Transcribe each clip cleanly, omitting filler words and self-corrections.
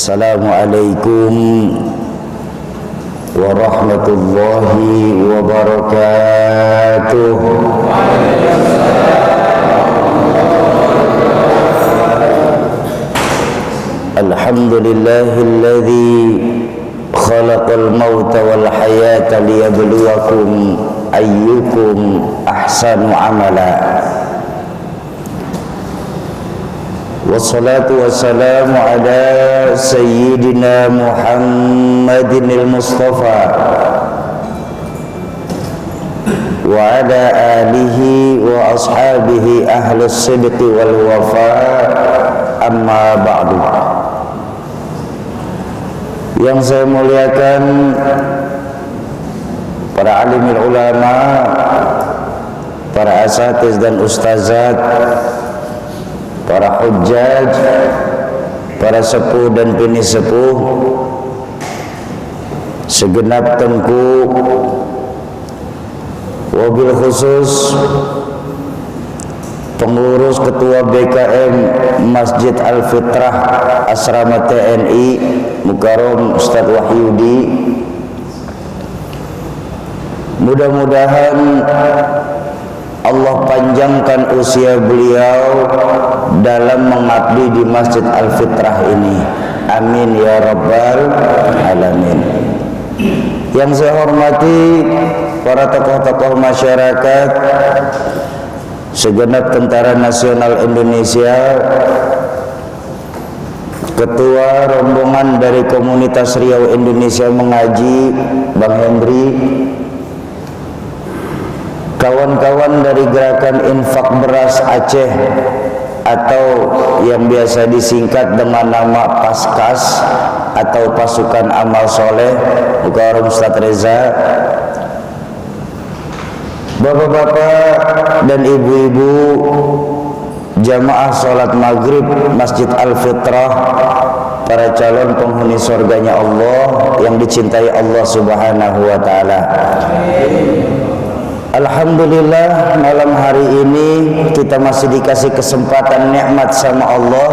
Assalamualaikum warahmatullahi wabarakatuh. Alhamdulillahilladzi khalaqal mauta wal hayata liyabluwakum ayyukum ahsanu amala. Wassalatu wassalamu ala sayyidina Muhammadin al-Mustafa wa ala alihi wa ashabihi ahlus sidqi wal wafa, amma ba'du. Yang saya muliakan para alimul ulama, para asatiz dan ustazat, para hujjaj, para sepuh dan bini sepuh, segenap tengku, wabil khusus pengurus ketua BKM Masjid Al-Fitrah Asrama TNI Mukarram Ustadz Wahyudi. Mudah-mudahan Allah panjangkan usia beliau dalam mengabdi di Masjid Al-Fitrah ini. Amin ya rabbal alamin. Yang saya hormati para tokoh-tokoh masyarakat, segenap Tentara Nasional Indonesia, Ketua rombongan dari Komunitas Riau Indonesia Mengaji Bang Hendri, kawan-kawan dari Gerakan Infak Beras Aceh atau yang biasa disingkat dengan nama Paskas atau Pasukan Amal Soleh Mukarram Ustadz Reza, bapak-bapak dan ibu-ibu jamaah sholat maghrib Masjid Al-Fitrah, para calon penghuni surganya Allah yang dicintai Allah Subhanahu wa ta'ala. Alhamdulillah, malam hari ini kita masih dikasih kesempatan nikmat sama Allah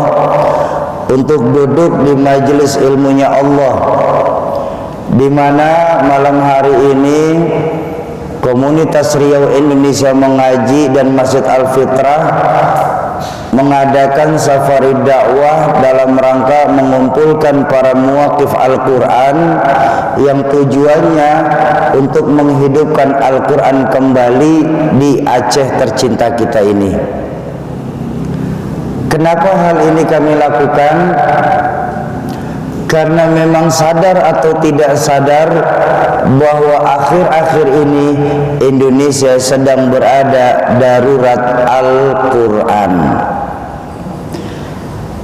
untuk duduk di majelis ilmunya Allah, di mana malam hari ini Komunitas Riau Indonesia Mengaji dan Masjid Al-Fitrah mengadakan safari dakwah dalam rangka mengumpulkan para muwaqif Al-Quran yang tujuannya untuk menghidupkan Al-Quran kembali di Aceh tercinta kita ini. Kenapa hal ini kami lakukan? Karena memang sadar atau tidak sadar bahwa akhir-akhir ini Indonesia sedang berada darurat Al-Quran.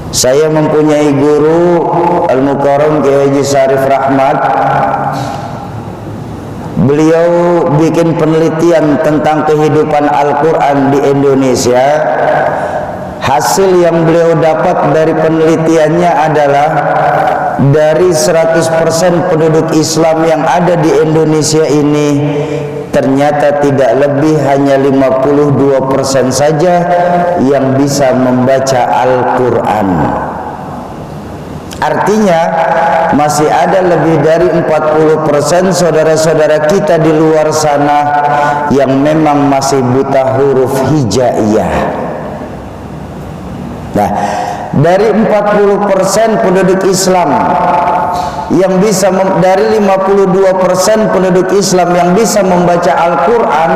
Saya mempunyai guru Al-Mukarram Kiai Haji Syarif Rahmat. Beliau bikin penelitian tentang kehidupan Al-Quran di Indonesia. Hasil yang beliau dapat dari penelitiannya adalah dari 100% penduduk Islam yang ada di Indonesia ini, ternyata tidak lebih hanya 52% saja yang bisa membaca Al-Quran. Artinya masih ada lebih dari 40% saudara-saudara kita di luar sana yang memang masih buta huruf hijaiyah. Nah, dari 40% penduduk Islam yang bisa dari 52% penduduk Islam yang bisa membaca Al-Quran,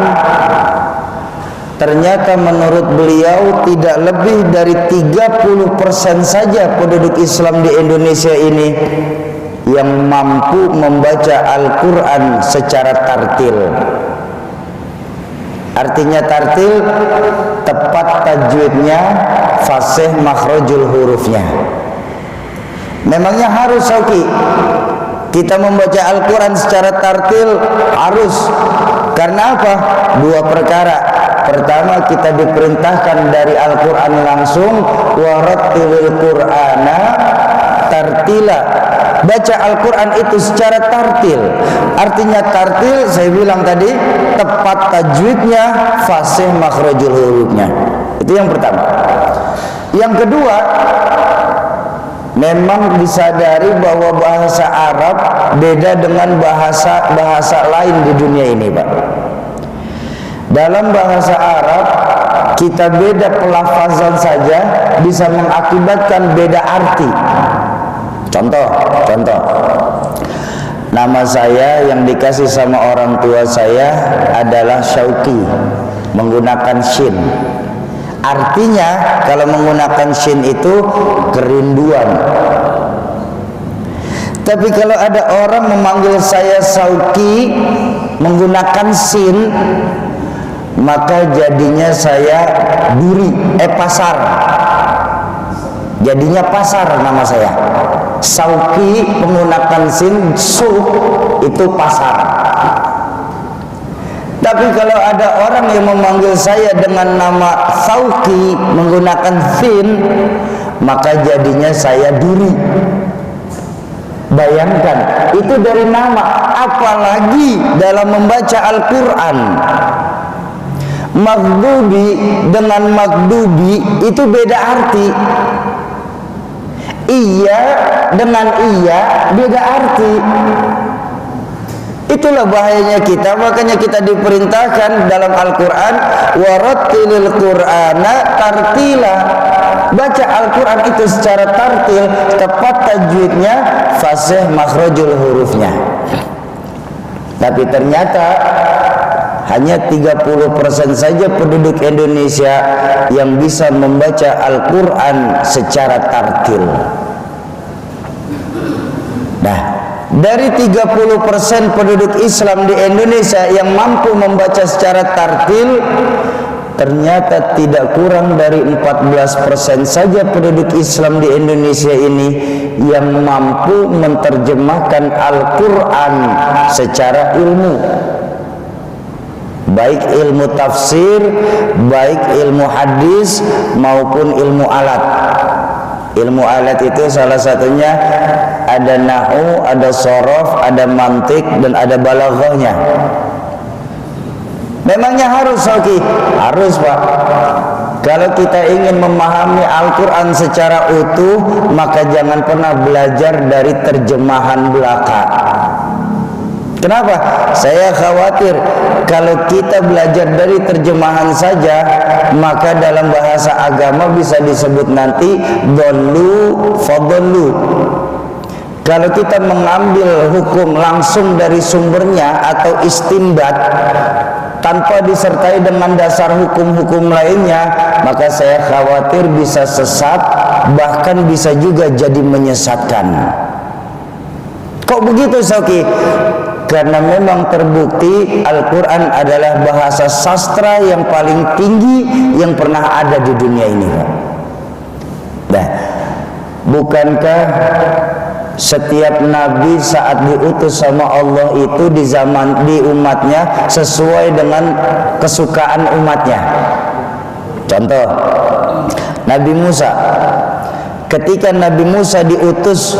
ternyata menurut beliau tidak lebih dari 30% saja penduduk Islam di Indonesia ini yang mampu membaca Al-Quran secara tartil. Artinya tartil, tepat tajwidnya, fasih makhrajul hurufnya. Memangnya harus Sauki kita membaca Al-Quran secara tartil? Harus. Karena apa? Dua perkara. Pertama, kita diperintahkan dari Al-Quran langsung, warattilil Qur'ana tartila. Baca Al-Quran itu secara tartil. Artinya tartil, saya bilang tadi, tepat tajwidnya, fasih makhrajul hurufnya. Itu yang pertama. Yang kedua, memang disadari bahwa bahasa Arab beda dengan bahasa lain di dunia ini, Pak. Dalam bahasa Arab kita beda pelafazan saja bisa mengakibatkan beda arti. Contoh, nama saya yang dikasih sama orang tua saya adalah Syauqi, menggunakan shin. Artinya kalau menggunakan shin itu kerinduan. Tapi kalau ada orang memanggil saya Syauqi menggunakan sin, maka jadinya saya pasar. Jadinya pasar nama saya. Syauqi menggunakan sin, itu pasar. Tapi kalau ada orang yang memanggil saya dengan nama Syauqi menggunakan sin, maka jadinya saya duri. Bayangkan, itu dari nama, apalagi dalam membaca Al-Quran. Maghdubi dengan magdubi itu beda arti. Iya dengan iya beda arti. Itulah bahayanya kita. Makanya kita diperintahkan dalam Al-Quran, warattilil Qur'ana tartila. Baca Al-Quran itu secara tartil, tepat tajwidnya, fasih makhrajul hurufnya. Tapi ternyata hanya 30% saja penduduk Indonesia yang bisa membaca Al-Quran secara tartil. Nah, dari 30% penduduk Islam di Indonesia yang mampu membaca secara tartil, ternyata tidak kurang dari 14% saja penduduk Islam di Indonesia ini yang mampu menerjemahkan Al-Quran secara ilmu, baik ilmu tafsir, baik ilmu hadis maupun ilmu alat. Ilmu alat itu salah satunya ada nahwu, ada shorof, ada mantik, dan ada balaghahnya. Memangnya harus, Syauqi? Harus, Pak. Kalau kita ingin memahami Al-Quran secara utuh, maka jangan pernah belajar dari terjemahan belaka. Kenapa? Saya khawatir kalau kita belajar dari terjemahan saja, maka dalam bahasa agama bisa disebut nanti dollu fadollu. Kalau kita mengambil hukum langsung dari sumbernya atau istinbat tanpa disertai dengan dasar hukum-hukum lainnya, maka saya khawatir bisa sesat, bahkan bisa juga jadi menyesatkan. Kok begitu, Syauqi? Karena memang terbukti Al-Quran adalah bahasa sastra yang paling tinggi yang pernah ada di dunia ini. Nah, bukankah setiap nabi saat diutus sama Allah itu di umatnya sesuai dengan kesukaan umatnya? Contoh, Nabi Musa. Ketika Nabi Musa diutus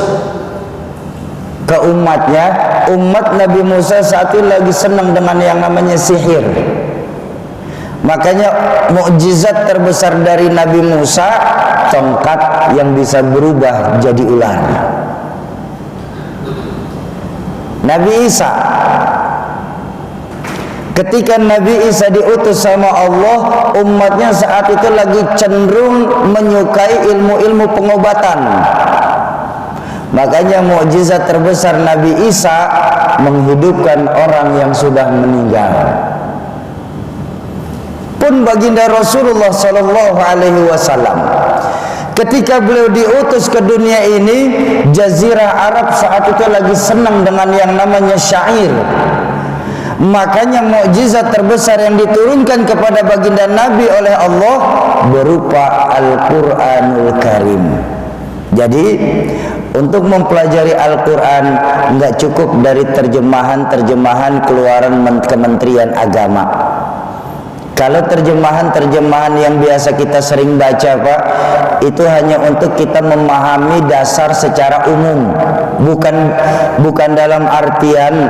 ke umatnya, umat Nabi Musa saat itu lagi senang dengan yang namanya sihir. Makanya mukjizat terbesar dari Nabi Musa, tongkat yang bisa berubah jadi ular. Nabi Isa, ketika Nabi Isa diutus sama Allah, umatnya saat itu lagi cenderung menyukai ilmu-ilmu pengobatan. Makanya mukjizat terbesar Nabi Isa menghidupkan orang yang sudah meninggal. Pun baginda Rasulullah Sallallahu Alaihi Wasallam, ketika beliau diutus ke dunia ini, Jazirah Arab saat itu lagi senang dengan yang namanya syair. Makanya mukjizat terbesar yang diturunkan kepada baginda Nabi oleh Allah berupa Al-Quranul Karim. Jadi untuk mempelajari Al-Quran nggak cukup dari terjemahan-terjemahan keluaran Kementerian Agama. Kalau terjemahan-terjemahan yang biasa kita sering baca, Pak, itu hanya untuk kita memahami dasar secara umum, bukan dalam artian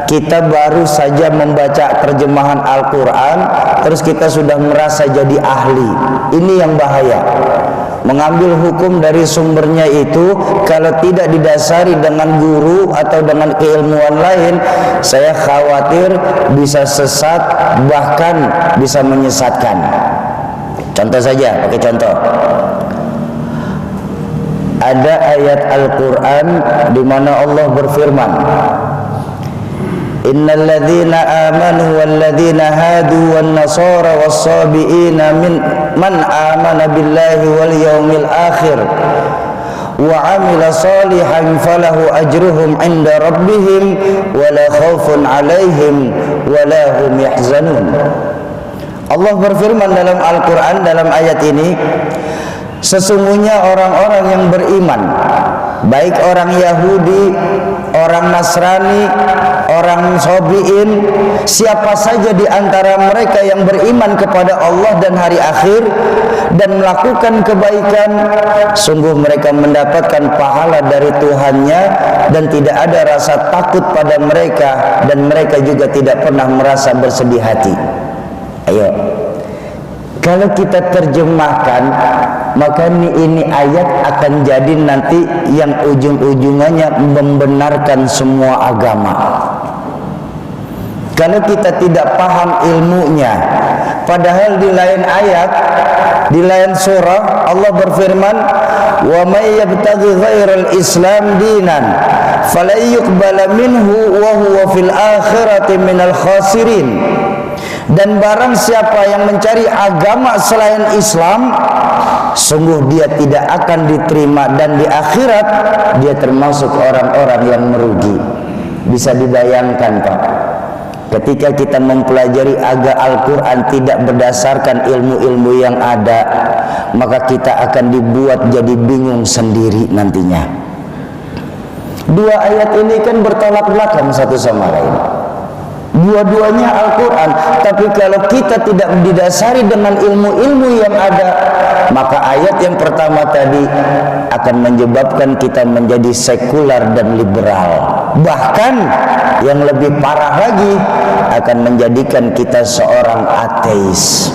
kita baru saja membaca terjemahan Al-Quran terus kita sudah merasa jadi ahli. Ini yang bahaya. mengambil hukum dari sumbernya itu kalau tidak didasari dengan guru atau dengan keilmuan lain, saya khawatir bisa sesat, bahkan bisa menyesatkan. Contoh saja, pakai contoh. Ada ayat Al-Quran di mana Allah berfirman, Innal ladzina amanu wal ladzina hadu wan nasara was sabiina man amana billahi wal yaumil akhir wa amila salihan falahu ajruhum inda rabbihim wala khaufun alaihim wala hum yahzanun. Allah berfirman dalam Al-Quran dalam ayat ini, sesungguhnya orang-orang yang beriman, baik orang Yahudi, orang Nasrani, orang Sabiin, siapa saja di antara mereka yang beriman kepada Allah dan hari akhir dan melakukan kebaikan, sungguh mereka mendapatkan pahala dari Tuhannya dan tidak ada rasa takut pada mereka dan mereka juga tidak pernah merasa bersedih hati. Ayo, kalau kita terjemahkan, maka ini ayat akan jadi nanti yang ujung-ujungannya membenarkan semua agama. Kalau kita tidak paham ilmunya, padahal di lain ayat, di lain surah Allah berfirman, wa may yabtaghi ghairal islam dinan falan yuqbala minhu wa huwa fil akhirati minal khasirin. Dan barang siapa yang mencari agama selain Islam, sungguh dia tidak akan diterima dan di akhirat dia termasuk orang-orang yang merugi. Bisa dibayangkan, Pak, ketika kita mempelajari agama Al-Quran tidak berdasarkan ilmu-ilmu yang ada, maka kita akan dibuat jadi bingung sendiri nantinya. Dua ayat ini kan bertolak belakang satu sama lain. Dua-duanya Al-Quran, tapi kalau kita tidak didasari dengan ilmu-ilmu yang ada, maka ayat yang pertama tadi akan menyebabkan kita menjadi sekular dan liberal. Bahkan yang lebih parah lagi, akan menjadikan kita seorang ateis.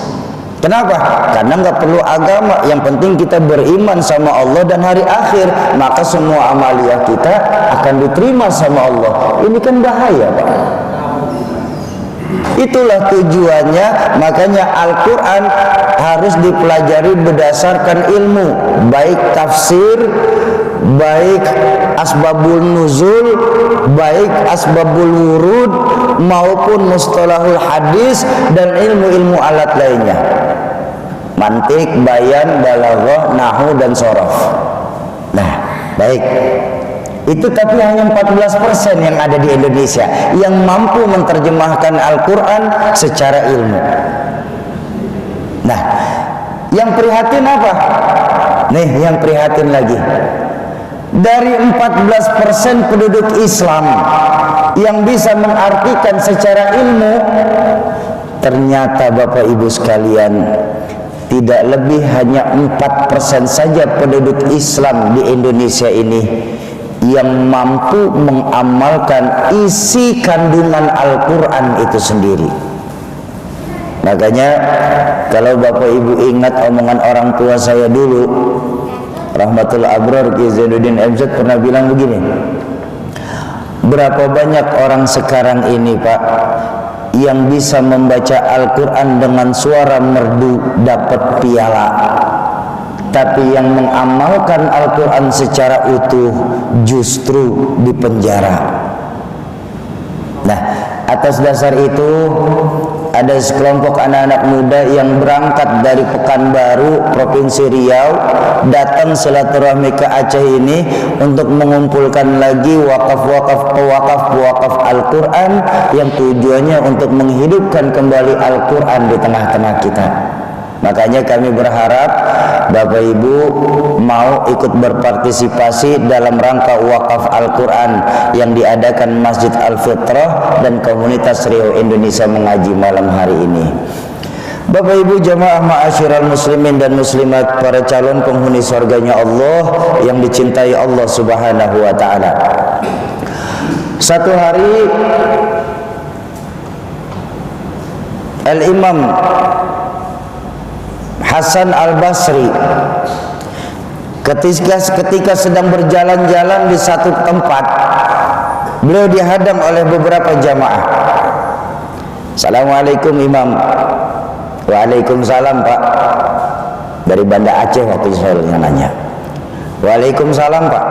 Kenapa? Karena nggak perlu agama, yang penting kita beriman sama Allah dan hari akhir, maka semua amaliyah kita akan diterima sama Allah. Ini kan bahaya, Pak. Itulah tujuannya, makanya Al-Quran harus dipelajari berdasarkan ilmu, baik tafsir, baik asbabul nuzul, baik asbabul wurud, maupun mustalahul hadis dan ilmu-ilmu alat lainnya, mantik, bayan, balaghah, nahwu dan shorof. Nah, baik. Itu tapi hanya 14% yang ada di Indonesia yang mampu menerjemahkan Al-Quran secara ilmu. Nah, yang prihatin apa? Nih, yang prihatin lagi, dari 14% penduduk Islam yang bisa mengartikan secara ilmu, ternyata Bapak Ibu sekalian, tidak lebih hanya 4% saja penduduk Islam di Indonesia ini yang mampu mengamalkan isi kandungan Al-Quran itu sendiri. Makanya kalau Bapak Ibu ingat omongan orang tua saya dulu, Rahmatul Abrar Ki Zainuddin MZ pernah bilang begini, berapa banyak orang sekarang ini, Pak, yang bisa membaca Al-Quran dengan suara merdu dapat piala, tapi yang mengamalkan Al-Quran secara utuh justru dipenjara. Nah, atas dasar itu ada sekelompok anak-anak muda yang berangkat dari Pekanbaru, Provinsi Riau, datang silaturahmi ke Aceh ini untuk mengumpulkan lagi wakaf Al-Quran yang tujuannya untuk menghidupkan kembali Al-Quran di tengah-tengah kita. Makanya kami berharap Bapak Ibu mau ikut berpartisipasi dalam rangka wakaf Al-Quran yang diadakan Masjid Al-Fitrah dan komunitas Riau Indonesia Mengaji malam hari ini. Bapak Ibu jamaah ma'asyiral muslimin dan muslimat, para calon penghuni surganya Allah yang dicintai Allah Subhanahu wa ta'ala. Satu hari Al-Imam Hasan Al-Basri Ketika sedang berjalan-jalan di satu tempat, beliau dihadang oleh beberapa jamaah. Assalamualaikum Imam. Waalaikumsalam Pak. Dari Banda Aceh waktu saya nanya. Waalaikumsalam Pak.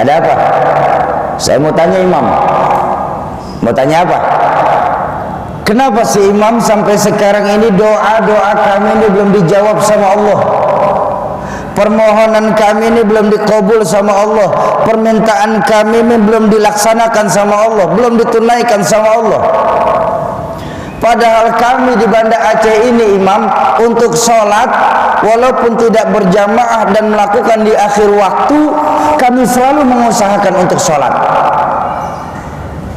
Ada apa? Saya mau tanya Imam. Mau tanya apa? Kenapa si Imam sampai sekarang ini doa-doa kami ini belum dijawab sama Allah? Permohonan kami ini belum dikabul sama Allah. Permintaan kami ini belum dilaksanakan sama Allah, belum ditunaikan sama Allah. Padahal kami di Banda Aceh ini Imam, untuk sholat walaupun tidak berjamaah dan melakukan di akhir waktu, kami selalu mengusahakan untuk sholat.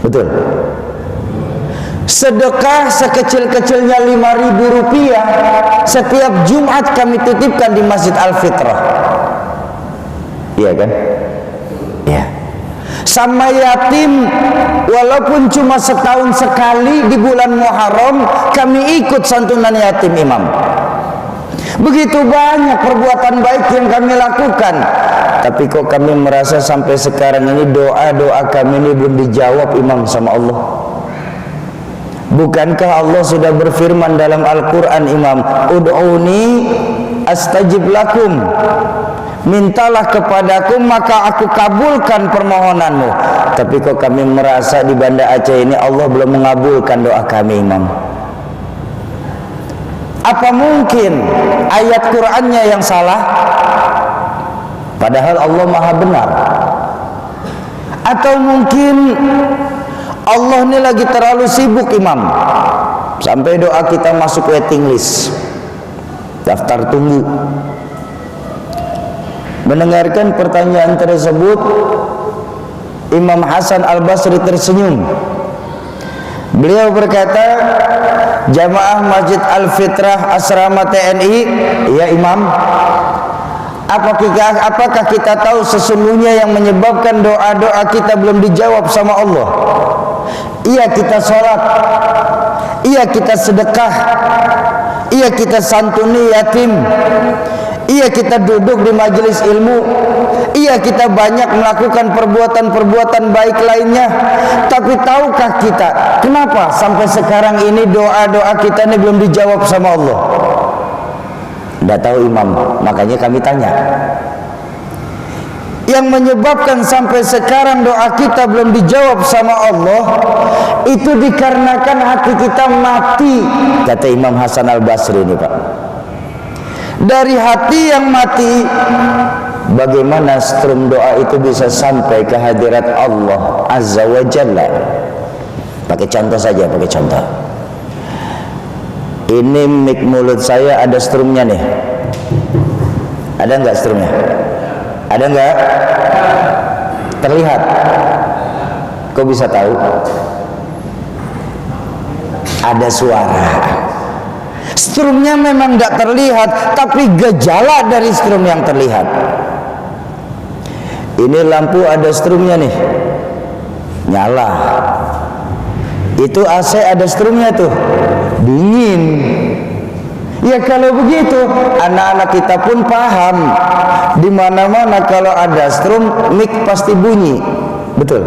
Betul. Sedekah sekecil-kecilnya 5.000 rupiah setiap Jumat kami titipkan di Masjid Al-Fitrah. Iya kan? Iya. Sama yatim, walaupun cuma setahun sekali di bulan Muharram, kami ikut santunan yatim Imam. Begitu banyak perbuatan baik yang kami lakukan, tapi kok kami merasa sampai sekarang ini doa-doa kami ini belum dijawab Imam sama Allah. Bukankah Allah sudah berfirman dalam Al-Quran Imam, Ud'uni astajib lakum, mintalah kepadaku maka aku kabulkan permohonanmu. Tapi kok kami merasa di Banda Aceh ini Allah belum mengabulkan doa kami Imam. Apa mungkin ayat Qur'annya yang salah? Padahal Allah Maha benar. Atau mungkin Allah ini lagi terlalu sibuk Imam, sampai doa kita masuk waiting list, daftar tunggu. Mendengarkan pertanyaan tersebut, Imam Hasan Al-Basri tersenyum. Beliau berkata, jamaah Masjid Al-Fitrah Asrama TNI, ya Imam, apakah kita tahu sesungguhnya yang menyebabkan doa-doa kita belum dijawab sama Allah? Iya kita sholat, iya kita sedekah, iya kita santuni yatim, iya kita duduk di majelis ilmu, iya kita banyak melakukan perbuatan-perbuatan baik lainnya. Tapi tahukah kita kenapa sampai sekarang ini doa-doa kita ini belum dijawab sama Allah? Tidak tahu Imam, makanya kami tanya. Yang menyebabkan sampai sekarang doa kita belum dijawab sama Allah, itu dikarenakan hati kita mati, kata Imam Hasan Al-Basri ini Pak. Dari hati yang mati, bagaimana strum doa itu bisa sampai ke hadirat Allah Azza wa Jalla? Pakai contoh saja, pakai contoh. Ini mic mulut saya ada strumnya nih. Ada nggak strumnya? Ada nggak? Terlihat? Kok bisa tahu? Ada suara. Strumnya memang nggak terlihat, tapi gejala dari strum yang terlihat. Ini lampu ada strumnya nih, nyala. Itu AC ada strumnya tuh, dingin. Ya kalau begitu, anak-anak kita pun paham. Di mana-mana kalau ada strum, mic pasti bunyi. Betul.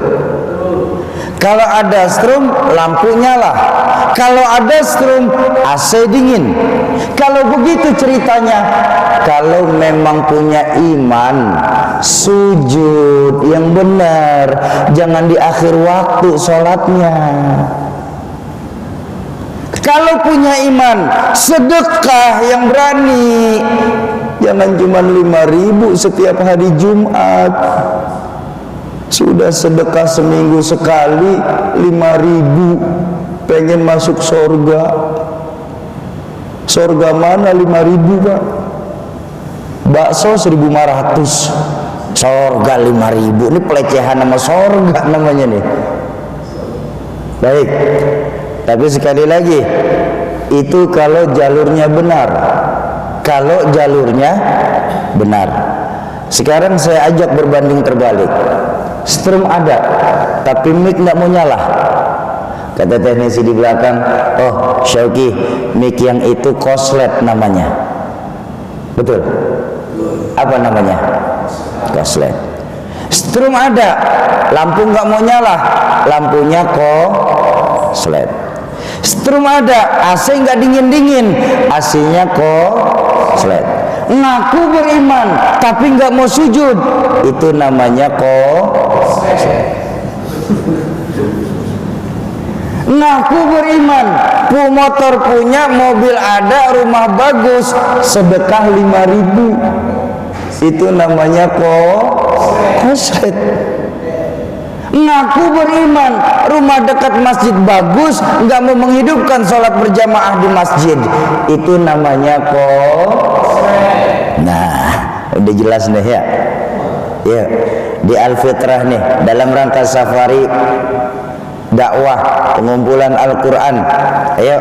Kalau ada strum, lampu nyala. Kalau ada strum, AC dingin. Kalau begitu ceritanya, kalau memang punya iman, sujud yang benar, jangan di akhir waktu sholatnya. Kalau punya iman, sedekah yang berani, jangan cuma 5.000 setiap hari Jumat. Sudah sedekah seminggu sekali 5.000, pengen masuk surga. Surga mana 5.000 Pak? Bakso 1.500, surga 5.000. Ini pelecehan nama surga namanya nih. Baik. Tapi sekali lagi, itu kalau jalurnya benar. Kalau jalurnya benar. Sekarang saya ajak berbanding terbalik. Strum ada, tapi mic nggak mau nyala. Kata teknisi di belakang, oh Syauki, mic yang itu koslet namanya. Betul? Apa namanya? Koslet. Strum ada, lampu nggak mau nyala, lampunya koslet. Strum ada, AC nggak dingin-dingin, AC-nya koslet. Ngaku beriman tapi nggak mau sujud, itu namanya koslet. Ngaku beriman, motor punya, mobil ada, rumah bagus, sedekah 5.000, itu namanya koslet. Ngaku beriman, rumah dekat masjid bagus, nggak mau menghidupkan sholat berjamaah di masjid, itu namanya koslet. Nah, udah jelas deh ya. Ya, di Al-Fitrah nih, dalam rangka safari dakwah pengumpulan Al-Quran, ayo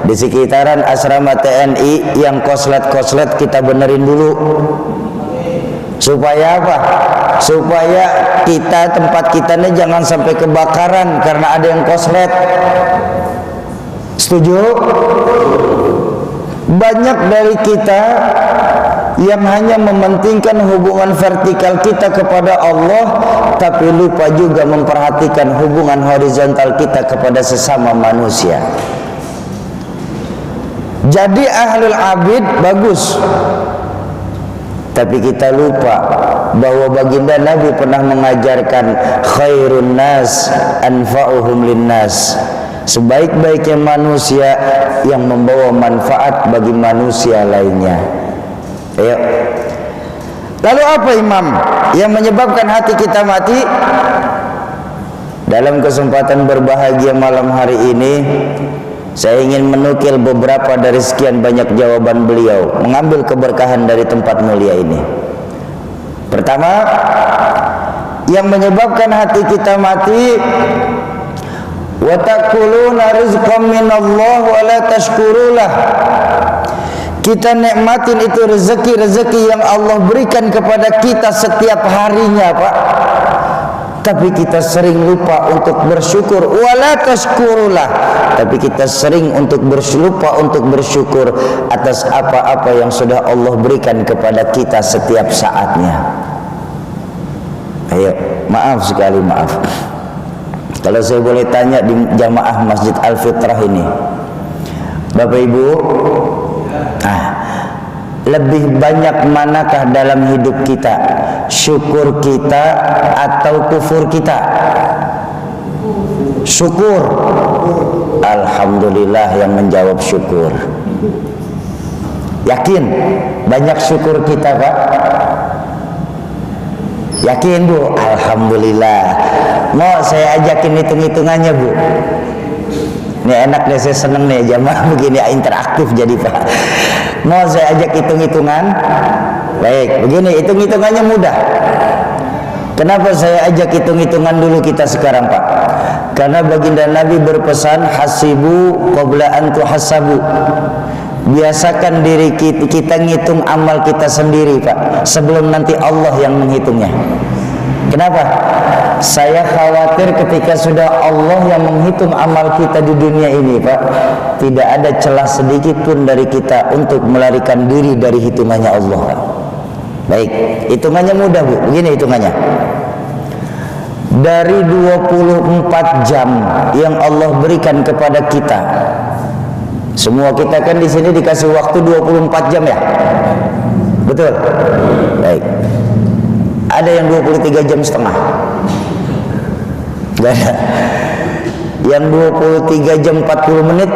di sekitaran asrama TNI yang koslet-koslet kita benerin dulu. Supaya apa? Supaya kita, tempat kita ini jangan sampai kebakaran karena ada yang koslet. Setuju? Banyak dari kita yang hanya mementingkan hubungan vertikal kita kepada Allah, tapi lupa juga memperhatikan hubungan horizontal kita kepada sesama manusia. Jadi ahlul abid bagus, tapi kita lupa bahwa baginda Nabi pernah mengajarkan khairun nas anfa'uhum linnas, sebaik-baiknya manusia yang membawa manfaat bagi manusia lainnya. Ayo. Lalu apa Imam yang menyebabkan hati kita mati? Dalam kesempatan berbahagia malam hari ini, saya ingin menukil beberapa dari sekian banyak jawaban beliau, mengambil keberkahan dari tempat mulia ini. Pertama, yang menyebabkan hati kita mati, wa taquluna rizqan minallah wa la tashkurulah. Kita nikmatin itu rezeki-rezeki yang Allah berikan kepada kita setiap harinya, Pak. Tapi kita sering lupa untuk bersyukur. Wala tashkurulah. Tapi kita sering lupa untuk bersyukur atas apa-apa yang sudah Allah berikan kepada kita setiap saatnya. Ayo, maaf sekali, maaf. Kalau saya boleh tanya di jamaah Masjid Al-Fitrah ini, Bapak Ibu, lebih banyak manakah dalam hidup kita? Syukur kita atau kufur kita? Syukur. Alhamdulillah yang menjawab syukur. Yakin banyak syukur kita, Pak? Yakin, Bu? Alhamdulillah. Mau saya ajakin hitung-hitungannya, Bu? Ini enak deh, saya seneng nih jamaah begini interaktif jadi, Pak. Mau saya ajak hitung-hitungan? Baik, begini hitung-hitungannya mudah. Kenapa saya ajak hitung-hitungan dulu kita sekarang, Pak? Karena baginda Nabi berpesan, hasibu qabla an tuhasabu. Biasakan diri kita ngitung amal kita sendiri, Pak, sebelum nanti Allah yang menghitungnya. Kenapa? Saya khawatir ketika sudah Allah yang menghitung amal kita di dunia ini, Pak, tidak ada celah sedikit pun dari kita untuk melarikan diri dari hitungannya Allah, Pak. Baik, hitungannya mudah, Bu. Begini hitungannya. Dari 24 jam yang Allah berikan kepada kita, semua kita kan di sini dikasih waktu 24 jam ya? Betul? Baik. Ada yang 23 jam setengah? Enggak ada. Yang 23 jam 40 menit?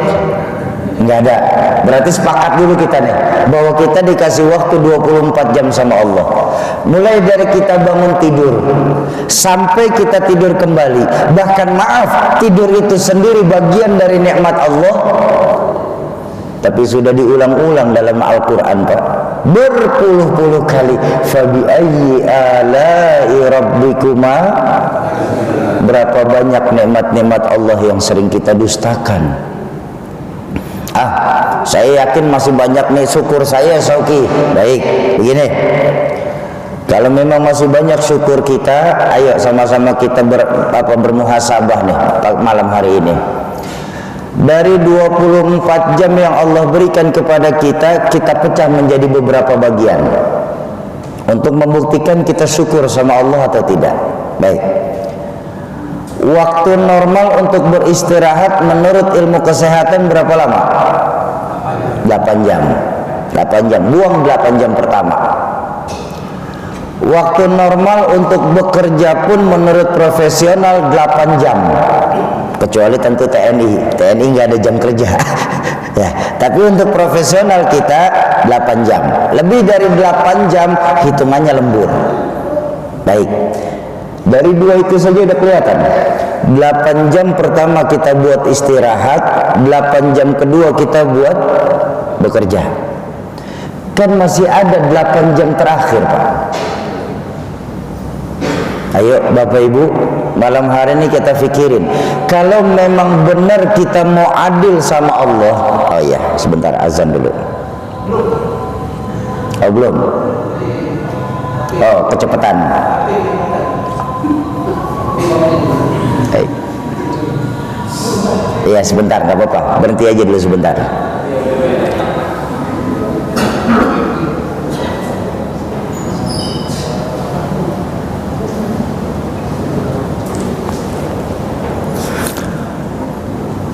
Enggak ada. Berarti sepakat dulu kita nih bahwa kita dikasih waktu 24 jam sama Allah. Mulai dari kita bangun tidur sampai kita tidur kembali. Bahkan maaf, tidur itu sendiri bagian dari nikmat Allah. Tapi sudah diulang-ulang dalam Al-Quran, Pak, berpuluh-puluh kali. Fabi ayyi ala'i rabbikuma. Berapa banyak nikmat-nikmat Allah yang sering kita dustakan. Saya yakin masih banyak nih syukur saya, Sauki. Baik, begini. Kalau memang masih banyak syukur kita, ayo sama-sama kita bermuhasabah nih malam hari ini. Dari 24 jam yang Allah berikan kepada kita, kita pecah menjadi beberapa bagian. untuk membuktikan kita syukur sama Allah atau tidak. Baik. Waktu normal untuk beristirahat menurut ilmu kesehatan berapa lama? 8 jam. 8 jam. Buang 8 jam pertama. Waktu normal untuk bekerja pun menurut profesional 8 jam. Kecuali tentu TNI. TNI nggak ada jam kerja. Ya, tapi untuk profesional kita 8 jam. Lebih dari 8 jam hitungannya lembur. Baik. Dari dua itu saja udah kelihatan. 8 jam pertama kita buat istirahat, 8 jam kedua kita buat bekerja. Kan masih ada 8 jam terakhir, Pak. Ayo Bapak Ibu, malam hari ini kita fikirin, kalau memang benar kita mau adil sama Allah. Oh iya, sebentar, azan dulu. Oh belum? Oh kecepatan. Iya sebentar, nggak apa-apa, berhenti aja dulu sebentar.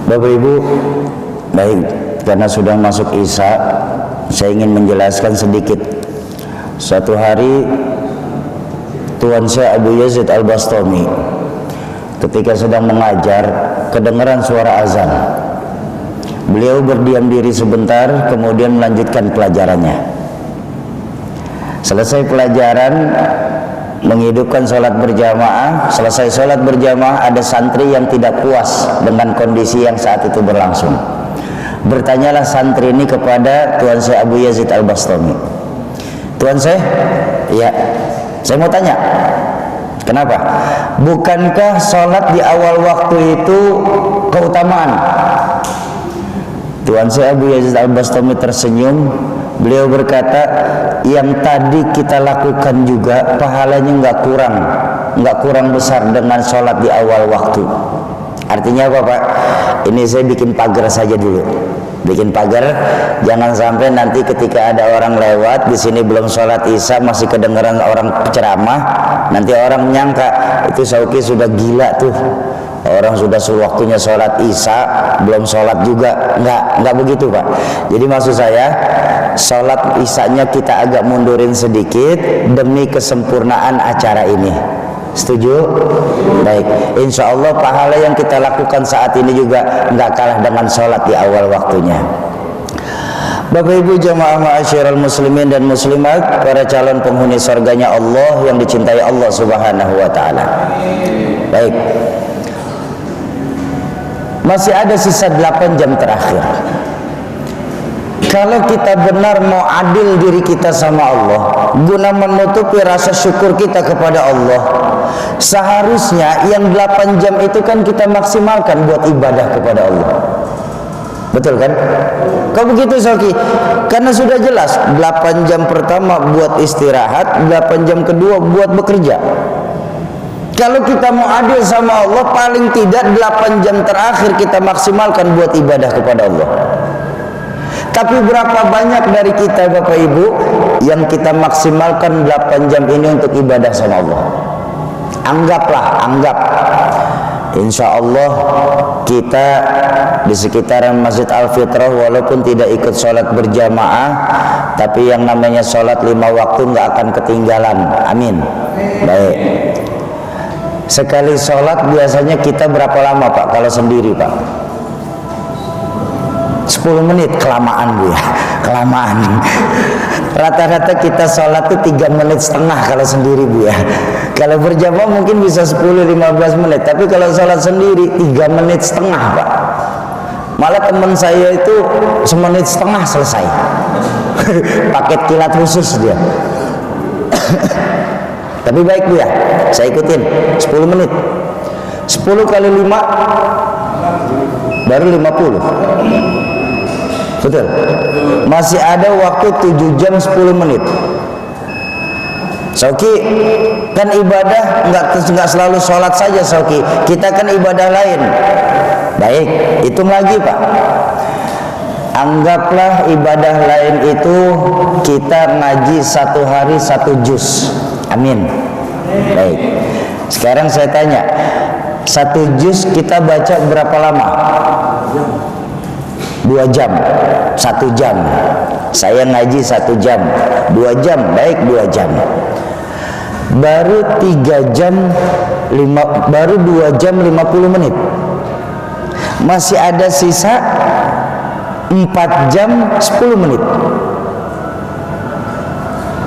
Bapak Ibu, baik, karena sudah masuk Isya, saya ingin menjelaskan sedikit. Suatu hari Tuan saya Abu Yazid Al-Bastami ketika sedang mengajar, kedengaran suara azan. Beliau berdiam diri sebentar, kemudian melanjutkan pelajarannya. Selesai pelajaran, menghidupkan sholat berjamaah. Selesai sholat berjamaah, ada santri yang tidak puas dengan kondisi yang saat itu berlangsung. Bertanyalah santri ini kepada Tuan Syekh Abu Yazid Al-Bastami. Tuan Syekh, ya, saya mau tanya, kenapa? Bukankah sholat di awal waktu itu keutamaan? Tuan Syekh Abu Yazid Al-Bastami tersenyum. Beliau berkata, yang tadi kita lakukan juga pahalanya nggak kurang besar dengan sholat di awal waktu. Artinya apa Pak? Ini saya bikin pagar saja dulu. Bikin pagar, jangan sampai nanti ketika ada orang lewat di sini belum sholat Isya, masih kedengaran orang ceramah, nanti orang menyangka itu Sauki sudah gila tuh. Orang sudah waktunya sholat Isya belum sholat juga. Enggak begitu Pak. Jadi maksud saya, sholat Isyanya kita agak mundurin sedikit demi kesempurnaan acara ini. Setuju? Baik. Insya Allah pahala yang kita lakukan saat ini juga enggak kalah dengan sholat di awal waktunya. Bapak Ibu jamaah ma'asyiral muslimin dan muslimat, para calon penghuni surganya Allah yang dicintai Allah Subhanahu wa taala. Baik. Masih ada sisa 8 jam terakhir. Kalau kita benar mau adil diri kita sama Allah, guna menutupi rasa syukur kita kepada Allah, seharusnya yang 8 jam itu kan kita maksimalkan buat ibadah kepada Allah. Betul kan? Kok begitu Soki? Karena sudah jelas 8 jam pertama buat istirahat, 8 jam kedua buat bekerja. Kalau kita mau adil sama Allah, paling tidak 8 jam terakhir kita maksimalkan buat ibadah kepada Allah. Tapi berapa banyak dari kita Bapak Ibu yang kita maksimalkan 8 jam ini untuk ibadah sama Allah? Anggap insya Allah kita di sekitaran Masjid Al-Fitrah, walaupun tidak ikut sholat berjamaah, tapi yang namanya sholat 5 waktu nggak akan ketinggalan. Amin. Baik. Sekali sholat biasanya kita berapa lama Pak kalau sendiri Pak? 10 menit, kelamaan Bu ya, kelamaan. Rata-rata kita sholat tuh 3 menit setengah kalau sendiri Bu ya. Kalau berjamaah mungkin bisa 10-15 menit, tapi kalau sholat sendiri 3 menit setengah Pak. Malah teman saya itu 1 menit setengah selesai. Paket kilat khusus dia. Tapi baik Bu ya, saya ikutin 10 menit. 10 kali 5 baru 50. Betul. Masih ada waktu 7 jam 10 menit. Sauki, kan ibadah enggak selalu sholat saja Sauki. Kita kan ibadah lain. Baik, hitung lagi Pak. Anggaplah ibadah lain itu kita ngaji 1 hari 1 juz. Amin. Baik. Sekarang saya tanya, 1 juz kita baca berapa lama? 2 jam. 1 jam. Saya ngaji 1 jam. 2 jam. Baik, 2 jam. Baru 2 jam 50 menit. Masih ada sisa 4 jam 10 menit.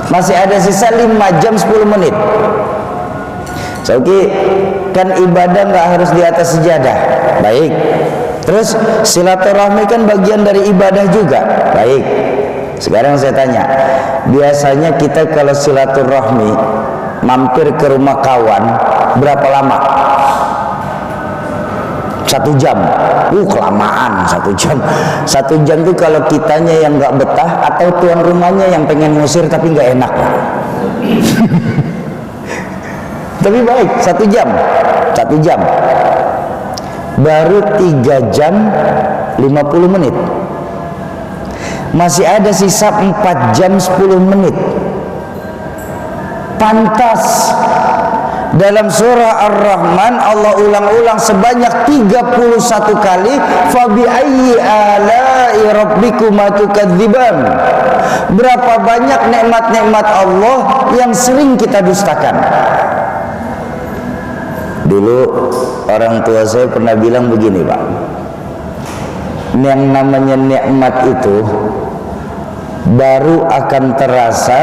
Masih ada sisa 5 jam 10 menit. Oke, kan ibadah nggak harus di atas sejadah. Baik. Terus silaturahmi kan bagian dari ibadah juga. Baik. Sekarang saya tanya, biasanya kita kalau silaturahmi mampir ke rumah kawan berapa lama? 1 jam. Kelamaan 1 jam. 1 jam itu kalau kitanya yang nggak betah atau tuan rumahnya yang pengen ngusir tapi nggak enak. Tapi baik, 1 jam. 1 jam. Baru 3 jam 50 menit. Masih ada sisa 4 jam 10 menit. Pantas dalam surah Ar-Rahman Allah ulang-ulang sebanyak 31 kali, fabi ayyi ala'i rabbikuma tukadziban. Berapa banyak nikmat-nikmat Allah yang sering kita dustakan. Dulu orang tua saya pernah bilang begini, Pak, yang namanya nikmat itu baru akan terasa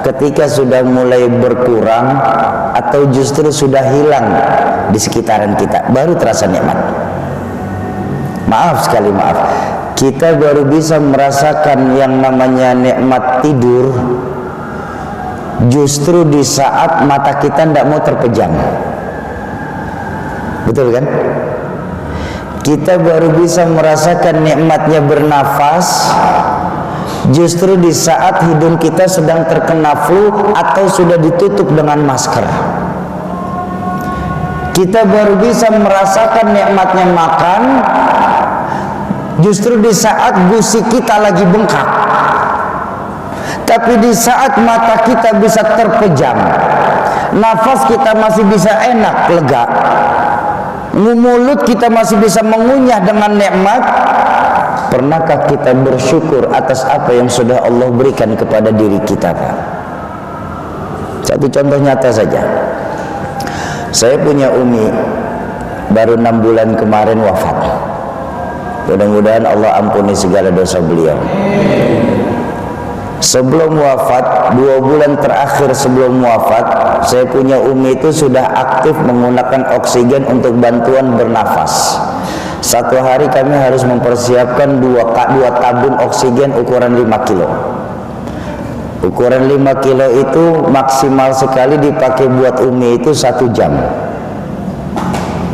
ketika sudah mulai berkurang atau justru sudah hilang di sekitaran kita, baru terasa nikmat. Maaf sekali, maaf, kita baru bisa merasakan yang namanya nikmat tidur justru di saat mata kita tidak mau terpejam. Betul kan? Kita baru bisa merasakan nikmatnya bernafas justru di saat hidung kita sedang terkena flu atau sudah ditutup dengan masker. Kita baru bisa merasakan nikmatnya makan justru di saat gusi kita lagi bengkak. Tapi di saat mata kita bisa terpejam, nafas kita masih bisa enak, lega, mulut kita masih bisa mengunyah dengan nikmat. Pernahkah kita bersyukur atas apa yang sudah Allah berikan kepada diri kita, Pak? Satu contoh nyata saja. Saya punya umi, baru 6 bulan kemarin wafat. Mudah-mudahan Allah ampuni segala dosa beliau. Sebelum wafat, 2 bulan terakhir sebelum wafat, saya punya umi itu sudah aktif menggunakan oksigen untuk bantuan bernafas. 1 hari kami harus mempersiapkan 2 tabung oksigen ukuran 5 kilo. Ukuran 5 kilo itu maksimal sekali dipakai buat umi itu 1 jam.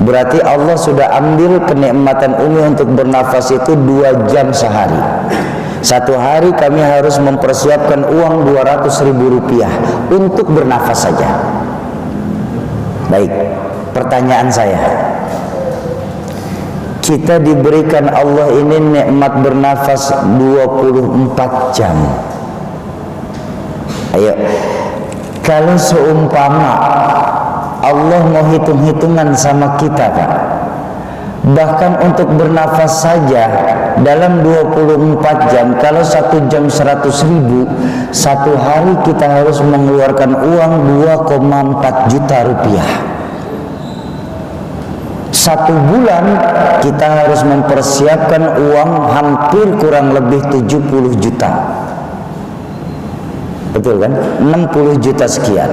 Berarti Allah sudah ambil kenikmatan umi untuk bernafas itu 2 jam sehari. 1 hari kami harus mempersiapkan uang 200.000 rupiah untuk bernafas saja. Baik, pertanyaan saya, kita diberikan Allah ini nikmat bernafas 24 jam. Ayo, kalau seumpama Allah mau hitung-hitungan sama kita, Pak, bahkan untuk bernafas saja dalam 24 jam, kalau 1 jam 100.000, 1 hari kita harus mengeluarkan uang 2,4 juta rupiah. 1 bulan kita harus mempersiapkan uang hampir kurang lebih 70 juta. Betul kan? 60 juta sekian.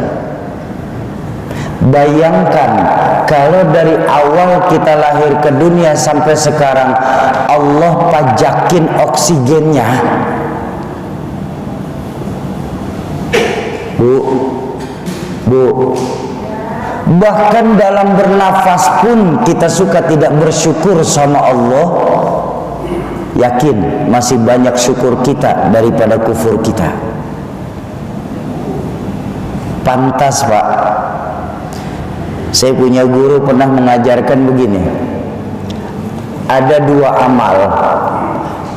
Bayangkan kalau dari awal kita lahir ke dunia sampai sekarang Allah pajakin oksigennya. Bu, bahkan dalam bernafas pun kita suka tidak bersyukur sama Allah. Yakin masih banyak syukur kita daripada kufur kita. Pantas, Pak. Saya punya guru pernah mengajarkan begini, ada 2 amal,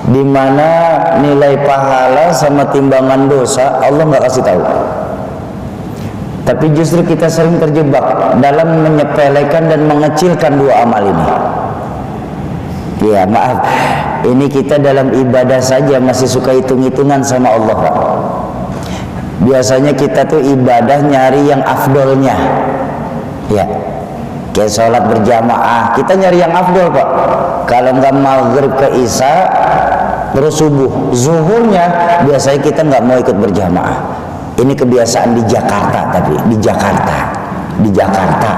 di mana nilai pahala sama timbangan dosa Allah nggak kasih tahu. Tapi justru kita sering terjebak dalam menyepelekan dan mengecilkan dua amal ini. Ya maaf, ini kita dalam ibadah saja masih suka hitung-hitungan sama Allah, Pak. Biasanya kita tuh ibadah nyari yang afdolnya. Ya, kayak sholat berjamaah, kita nyari yang afdol, Pak. Kalau nggak maghrib ke isya, terus subuh, zuhurnya biasanya kita nggak mau ikut berjamaah. Ini kebiasaan di Jakarta, tapi di Jakarta,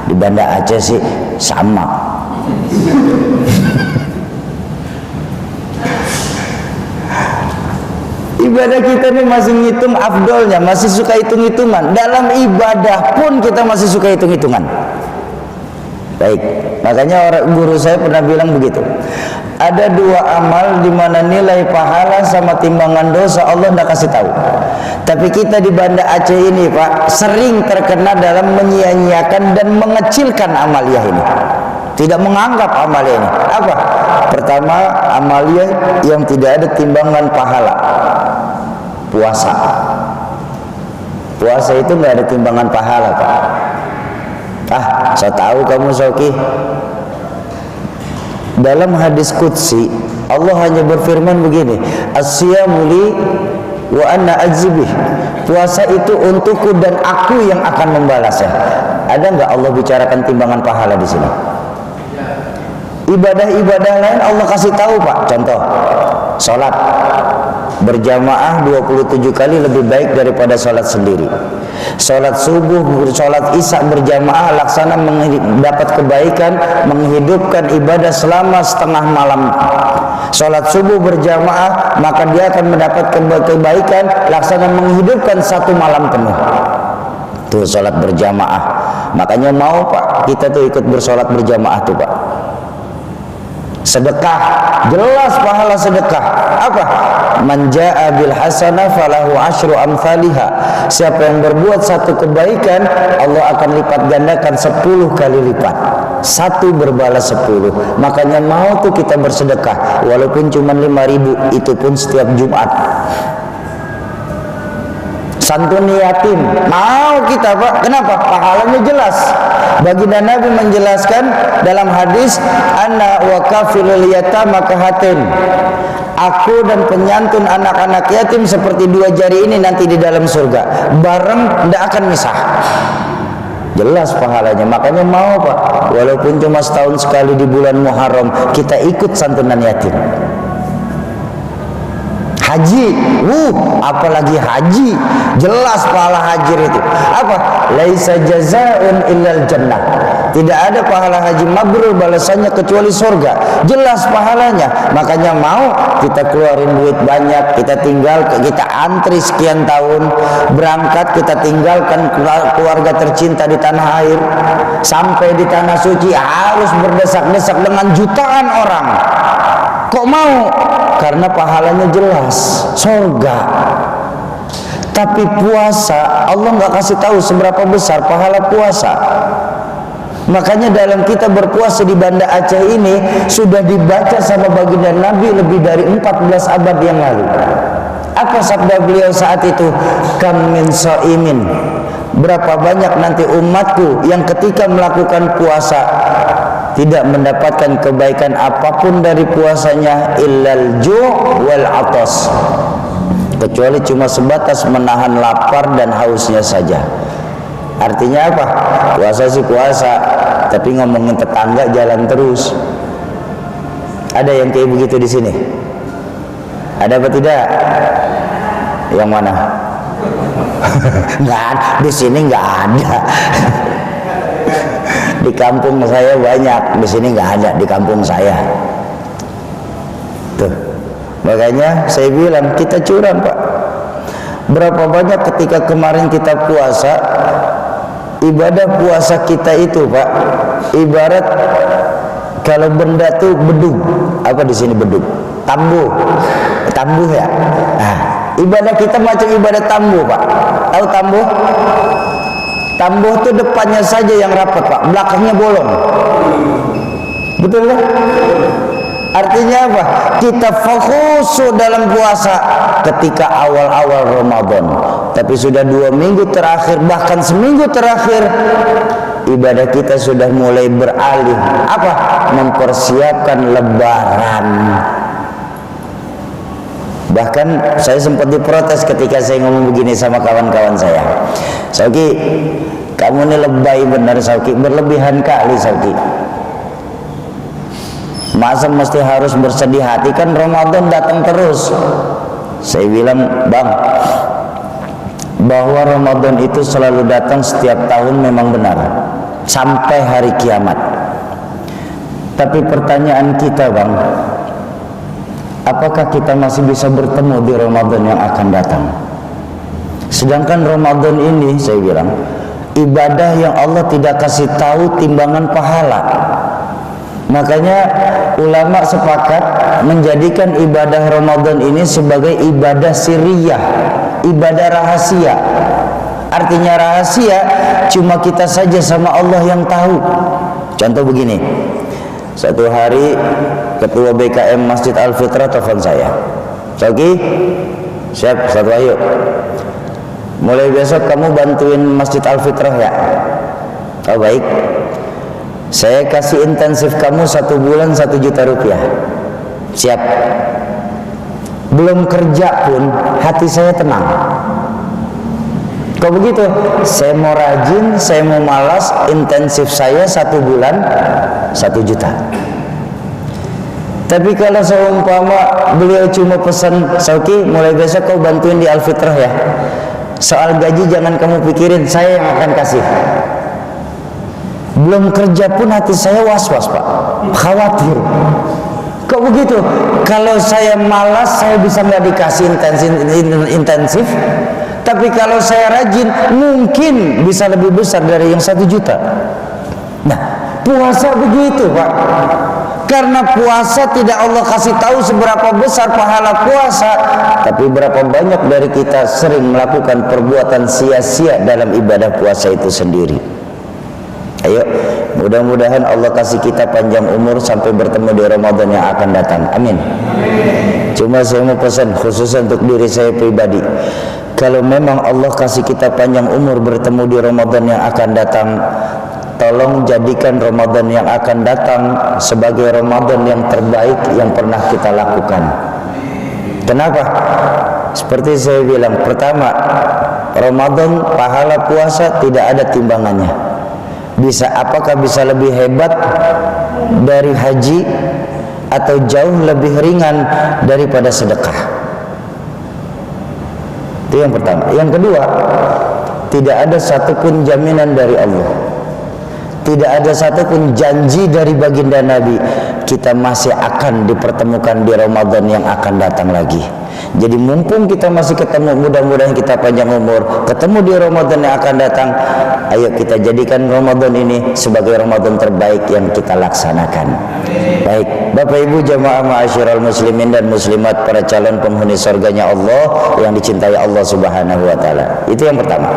di Banda Aceh sih sama. Ibadah kita nih masih ngitung afdolnya, masih suka hitung-hitungan. Dalam ibadah pun kita masih suka hitung-hitungan. Baik, makanya orang guru saya pernah bilang begitu. Ada dua amal di mana nilai pahala sama timbangan dosa Allah tidak kasih tahu. Tapi kita di Banda Aceh ini, Pak, sering terkena dalam menyia-nyiakan dan mengecilkan amaliyah ini. Tidak menganggap amaliyah ini. Apa? Pertama, amaliyah yang tidak ada timbangan pahala. Puasa. Puasa itu nggak ada timbangan pahala, Pak. Saya tahu kamu Soki. Dalam hadis qudsi Allah hanya berfirman begini, as-siyamu li wa anna ajzibih. Puasa itu untukku dan aku yang akan membalasnya. Ada nggak Allah bicarakan timbangan pahala di sini? Ibadah-ibadah lain Allah kasih tahu, Pak. Contoh, sholat berjamaah 27 kali lebih baik daripada sholat sendiri. Sholat subuh, sholat isya berjamaah laksana mendapat kebaikan, menghidupkan ibadah selama setengah malam. Sholat subuh berjamaah maka dia akan mendapat kebaikan laksana menghidupkan satu malam penuh. Tuh sholat berjamaah. Makanya mau, Pak, kita tuh ikut bersolat berjamaah tuh, Pak. Sedekah, jelas pahala sedekah. Apa? Man jaa bil hasanah falahu asyru amsalihha. Siapa yang berbuat satu kebaikan, Allah akan lipat gandakan 10 kali lipat. Satu berbalas 10. Makanya mau tuh kita bersedekah walaupun cuma 5.000, itu pun setiap Jumat. Santuni yatim, mau kita, Pak. Kenapa? Pahalanya jelas. Baginda Nabi menjelaskan dalam hadis, ana wa kafilul yatama kahatin. Aku dan penyantun anak-anak yatim seperti dua jari ini nanti di dalam surga. Bareng tidak akan misah. Jelas pahalanya. Makanya mau, Pak, walaupun cuma setahun sekali di bulan Muharram, kita ikut santunan yatim. Haji, apalagi haji, jelas pahala haji itu. Apa? Laisa jazaa'un illal jannah. Tidak ada pahala haji mabrur balasannya kecuali surga. Jelas pahalanya. Makanya mau kita keluarin duit banyak, kita antri sekian tahun, berangkat kita tinggalkan keluarga tercinta di tanah air, sampai di tanah suci harus berdesak-desak dengan jutaan orang. Kok mau? Karena pahalanya jelas, surga. Tapi puasa Allah nggak kasih tahu seberapa besar pahala puasa. Makanya dalam kita berpuasa di Banda Aceh ini sudah dibaca sama baginda Nabi lebih dari 14 abad yang lalu. Apa sabda beliau saat itu? Kam min shaimin. Berapa banyak nanti umatku yang ketika melakukan puasa tidak mendapatkan kebaikan apapun dari puasanya illal ju' wal atas, kecuali cuma sebatas menahan lapar dan hausnya saja. Artinya apa? Puasa sih puasa, tapi ngomongin tetangga jalan terus. Ada yang kayak begitu di sini? Ada apa tidak? Yang mana? Nggak ada, di sini nggak ada. Di kampung saya banyak, di sini nggak ada di kampung saya. Tuh, makanya saya bilang kita curang, Pak. Berapa banyak ketika kemarin kita puasa, ibadah puasa kita itu, Pak, ibarat kalau benda tuh bedug. Apa di sini bedug? Tambuh ya. Nah, ibadah kita macam ibadah tambuh, Pak. Tahu tambuh? Tambuh itu depannya saja yang rapat, Pak, belakangnya bolong. Betul kan? Artinya Artinya apa? Kita fokus dalam puasa ketika awal-awal Ramadan, tapi sudah 2 minggu terakhir, bahkan seminggu terakhir, ibadah kita sudah mulai beralih apa? Mempersiapkan Lebaran. Bahkan saya sempat diprotes ketika saya ngomong begini sama kawan-kawan saya. Sauki, kamu ini lebay benar Sauki, berlebihan kali Sauki. Masa mesti harus bersedih hati, kan Ramadan datang terus. Saya bilang, Bang, bahwa Ramadan itu selalu datang setiap tahun memang benar, sampai hari kiamat. Tapi pertanyaan kita, Bang, apakah kita masih bisa bertemu di Ramadan yang akan datang? Sedangkan Ramadan ini, saya bilang, ibadah yang Allah tidak kasih tahu timbangan pahala. Makanya ulama sepakat menjadikan ibadah Ramadan ini sebagai ibadah sirriyah, ibadah rahasia. Artinya rahasia cuma kita saja sama Allah yang tahu. Contoh begini, satu hari Ketua BKM Masjid Al-Fitrah telepon saya, Sauki, siap, satu ayo, mulai besok kamu bantuin Masjid Al-Fitrah ya. Oh baik, saya kasih intensif kamu 1 bulan 1 juta rupiah. Siap. Belum kerja pun hati saya tenang. Kok begitu? Saya mau rajin, saya mau malas, intensif saya 1 bulan 1 juta. Tapi kalau seumpama beliau cuma pesan, Sauki mulai besok kau bantuin di Al-Fitrah ya, soal gaji jangan kamu pikirin, saya yang akan kasih. Belum kerja pun hati saya was-was Pak, khawatir. Kok begitu? Kalau saya malas saya bisa nggak dikasih intensif, tapi kalau saya rajin mungkin bisa lebih besar dari yang 1 juta. Nah, puasa begitu Pak. Karena puasa tidak Allah kasih tahu seberapa besar pahala puasa, tapi berapa banyak dari kita sering melakukan perbuatan sia-sia dalam ibadah puasa itu sendiri. Ayo, mudah-mudahan Allah kasih kita panjang umur sampai bertemu di Ramadan yang akan datang. Amin. Cuma saya mau pesan khusus untuk diri saya pribadi, kalau memang Allah kasih kita panjang umur bertemu di Ramadan yang akan datang, tolong jadikan Ramadan yang akan datang sebagai Ramadan yang terbaik yang pernah kita lakukan. Kenapa? Seperti saya bilang, pertama, Ramadan pahala puasa tidak ada timbangannya. Apakah bisa lebih hebat dari haji atau jauh lebih ringan daripada sedekah? Itu yang pertama. Yang kedua, tidak ada satupun jaminan dari Allah, tidak ada satupun janji dari baginda Nabi kita masih akan dipertemukan di Ramadan yang akan datang lagi. Jadi mumpung kita masih ketemu, mudah-mudahan kita panjang umur, ketemu di Ramadan yang akan datang. Ayo kita jadikan Ramadan ini sebagai Ramadan terbaik yang kita laksanakan. Baik, Bapak Ibu jamaah ma'asyiral muslimin dan muslimat, para calon penghuni surganya Allah yang dicintai Allah Subhanahu wa taala. Itu yang pertama.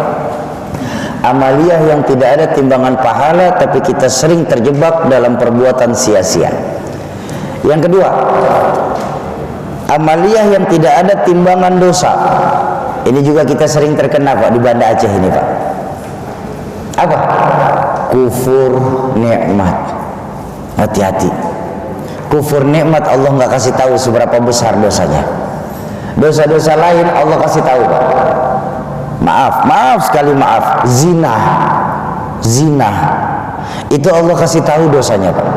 Amaliyah yang tidak ada timbangan pahala, tapi kita sering terjebak dalam perbuatan sia-sia. Yang kedua, amaliyah yang tidak ada timbangan dosa. Ini juga kita sering terkena Pak di Banda Aceh ini Pak. Apa? Kufur nikmat. Hati-hati. Kufur nikmat Allah nggak kasih tahu seberapa besar dosanya. Dosa-dosa lain Allah kasih tahu Pak. Maaf sekali maaf. Zina. Itu Allah kasih tahu dosanya Pak.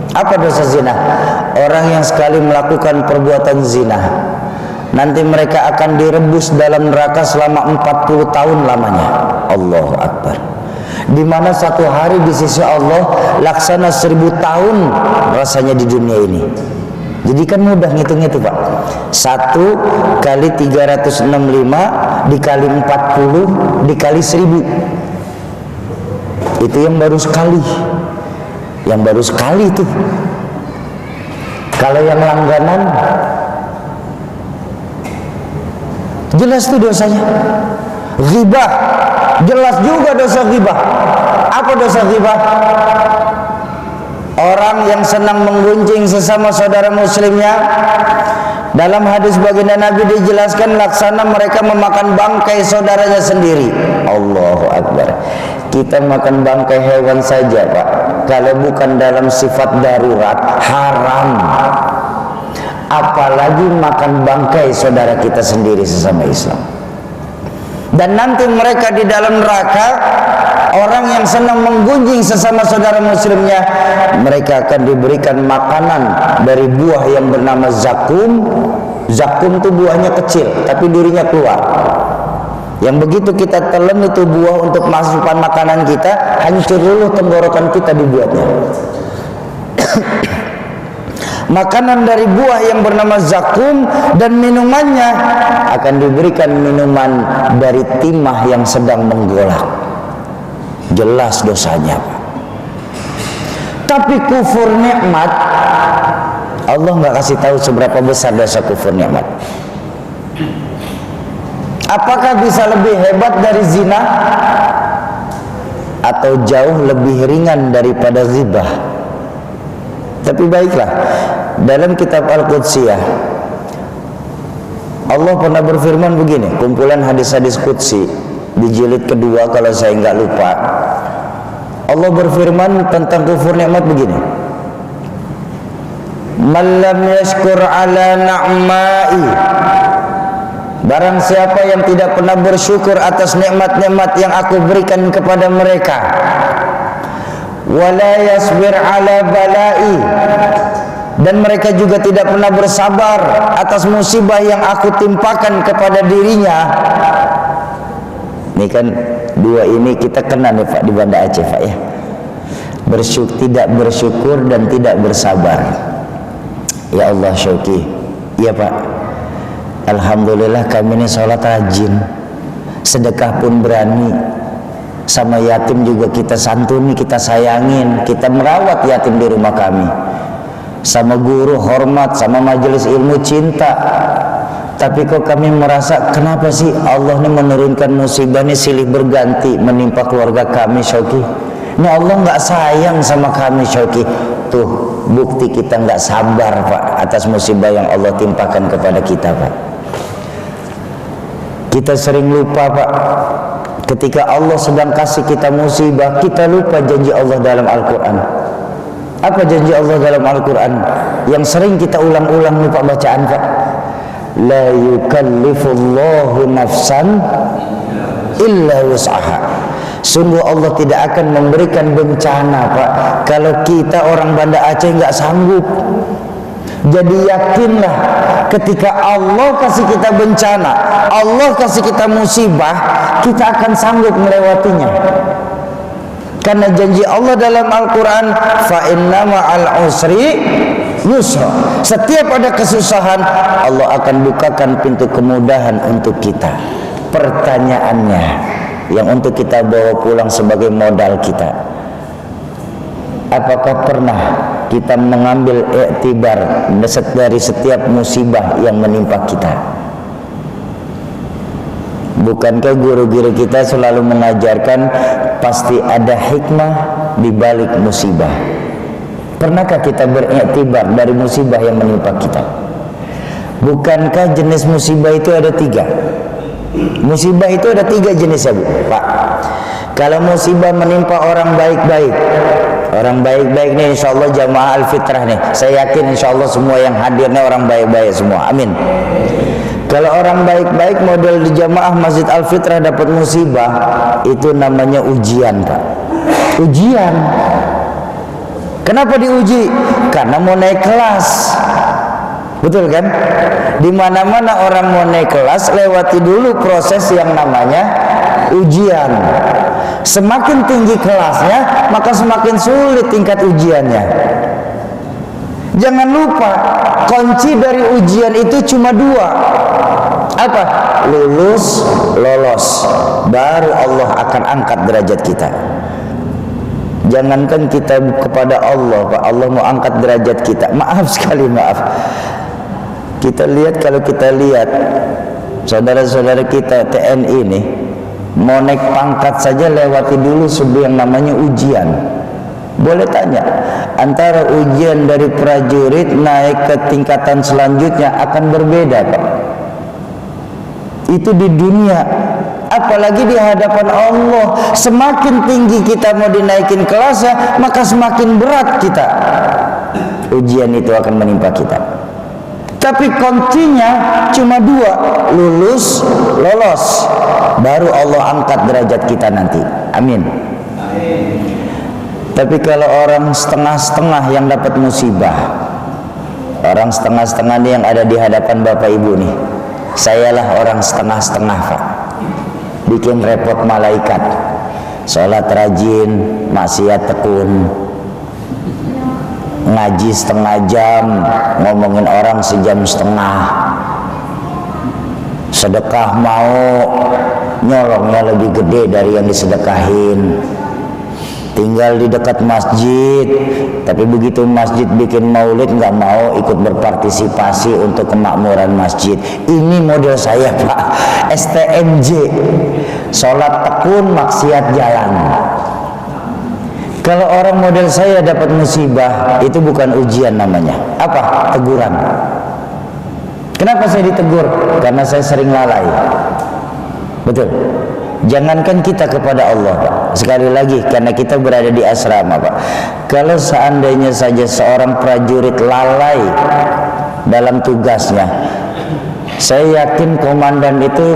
Apa dosa zina? Orang yang sekali melakukan perbuatan zina, nanti mereka akan direbus dalam neraka selama 40 tahun lamanya. Allahu Akbar. Di mana satu hari di sisi Allah laksana 1000 tahun rasanya di dunia ini. Jadi kan mudah ngitung itu Pak. 1 kali 365 dikali 40 dikali 1000. Itu yang baru sekali. Yang baru sekali itu. Kalau yang langganan jelas tuh dosanya. Ghibah, jelas juga dosa ghibah. Apa dosa ghibah? orang yang senang menggunjing sesama saudara muslimnya. Dalam hadis baginda Nabi dijelaskan laksana mereka memakan bangkai saudaranya sendiri. Allahu Akbar. Kita makan bangkai hewan saja, Pak, kalau bukan dalam sifat darurat, haram. Apalagi makan bangkai saudara kita sendiri sesama Islam. Dan nanti mereka di dalam neraka, orang yang senang menggunjing sesama saudara muslimnya, mereka akan diberikan makanan dari buah yang bernama zakum. Zakum itu buahnya kecil tapi durinya keluar. Yang begitu kita telan itu buah untuk masukkan makanan kita, hancur dulu tenggorokan kita dibuatnya. Makanan dari buah yang bernama zakum, dan minumannya akan diberikan minuman dari timah yang sedang menggolak. Jelas dosanya, Pak. Tapi kufur nikmat, Allah nggak kasih tahu seberapa besar dosa kufur nikmat. Apakah bisa lebih hebat dari zina atau jauh lebih ringan daripada ghibah? Tapi baiklah, dalam kitab Al-Qudsiyah Allah pernah berfirman begini, kumpulan hadis-hadis qudsi di jilid kedua kalau saya nggak lupa. Allah berfirman tentang kufur nikmat begini, man lam yashkur ala na'mai, barang siapa yang tidak pernah bersyukur atas nikmat-nikmat yang aku berikan kepada mereka, wala yasbir ala balai, dan mereka juga tidak pernah bersabar atas musibah yang aku timpakan kepada dirinya. Ini kan dua ini kita kena nih, Pak, di Banda Aceh, Pak, ya. Tidak bersyukur dan tidak bersabar. Ya Allah, Syauki. Iya, Pak. Alhamdulillah kami ini sholat rajin, sedekah pun berani, sama yatim juga kita santuni, kita sayangin, kita merawat yatim di rumah kami, sama guru hormat, sama majelis ilmu cinta. Tapi kok kami merasa kenapa sih Allah ini menurunkan musibah ini silih berganti menimpa keluarga kami, Syauki? Ini Allah nggak sayang sama kami, Syauki. Tuh bukti kita nggak sabar, Pak, atas musibah yang Allah timpakan kepada kita, Pak. Kita sering lupa, Pak, ketika Allah sedang kasih kita musibah, kita lupa janji Allah dalam Al-Quran. Apa janji Allah dalam Al-Quran yang sering kita ulang-ulang lupa bacaan, Pak? La yukallifullahu nafsan illa wus'aha. Sungguh Allah tidak akan memberikan bencana, Pak, kalau kita orang Banda Aceh nggak sanggup. Jadi yakinlah, ketika Allah kasih kita bencana, Allah kasih kita musibah, kita akan sanggup melewatinya. Karena janji Allah dalam Al-Quran, fa inna ma'al usri yusra. Setiap ada kesusahan, Allah akan bukakan pintu kemudahan untuk kita. Pertanyaannya, yang untuk kita bawa pulang sebagai modal kita, apakah pernah kita mengambil iktibar dari setiap musibah yang menimpa kita? Bukankah guru-guru kita selalu mengajarkan pasti ada hikmah di balik musibah? Pernahkah kita beriktibar dari musibah yang menimpa kita? Bukankah jenis musibah itu ada 3? Musibah itu ada 3 jenis, ya, Bu, Pak. Kalau musibah menimpa orang baik-baik, orang baik-baik nih, insya Allah jamaah Al-Fitrah nih, saya yakin insya Allah semua yang hadirnya orang baik-baik semua, amin. Kalau orang baik-baik model di jamaah Masjid Al-Fitrah dapat musibah, itu namanya ujian, Pak. Ujian. Kenapa diuji? Karena mau naik kelas. Betul kan? Di mana-mana orang mau naik kelas, lewati dulu proses yang namanya ujian. Semakin tinggi kelasnya, maka semakin sulit tingkat ujiannya. Jangan lupa, kunci dari ujian itu cuma 2. Apa? Lulus, lolos. Baru Allah akan angkat derajat kita. Jangankan kita kepada Allah, Pak, Allah mau angkat derajat kita. Maaf sekali, maaf. Kita lihat, kalau kita lihat saudara-saudara kita TNI nih, mau naik pangkat saja lewati dulu sebuah yang namanya ujian. Boleh tanya, antara ujian dari prajurit naik ke tingkatan selanjutnya akan berbeda, Pak. Itu di dunia, apalagi di hadapan Allah. Semakin tinggi kita mau dinaikin kelasnya, maka semakin berat kita. Ujian itu akan menimpa kita. Tapi kuncinya cuma dua, lulus, lolos. Baru Allah angkat derajat kita nanti. Amin. Tapi kalau orang setengah-setengah yang dapat musibah, orang setengah-setengah ini yang ada di hadapan Bapak Ibu nih, sayalah orang setengah-setengah, Pak. Bikin repot malaikat. Sholat rajin, maksiat tekun, ngaji setengah jam, ngomongin orang sejam setengah, sedekah mau, nyolongnya lebih gede dari yang disedekahin. Tinggal di dekat masjid, tapi begitu masjid bikin maulid nggak mau ikut berpartisipasi untuk kemakmuran masjid. Ini model saya, Pak. STMJ, sholat tekun, maksiat jalan. Kalau orang model saya dapat musibah, itu bukan ujian namanya. Apa? Teguran. Kenapa saya ditegur? Karena saya sering lalai. Betul. Jangankan kita kepada Allah, Pak. Sekali lagi, karena kita berada di asrama, Pak. Kalau seandainya saja seorang prajurit lalai dalam tugasnya, saya yakin komandan itu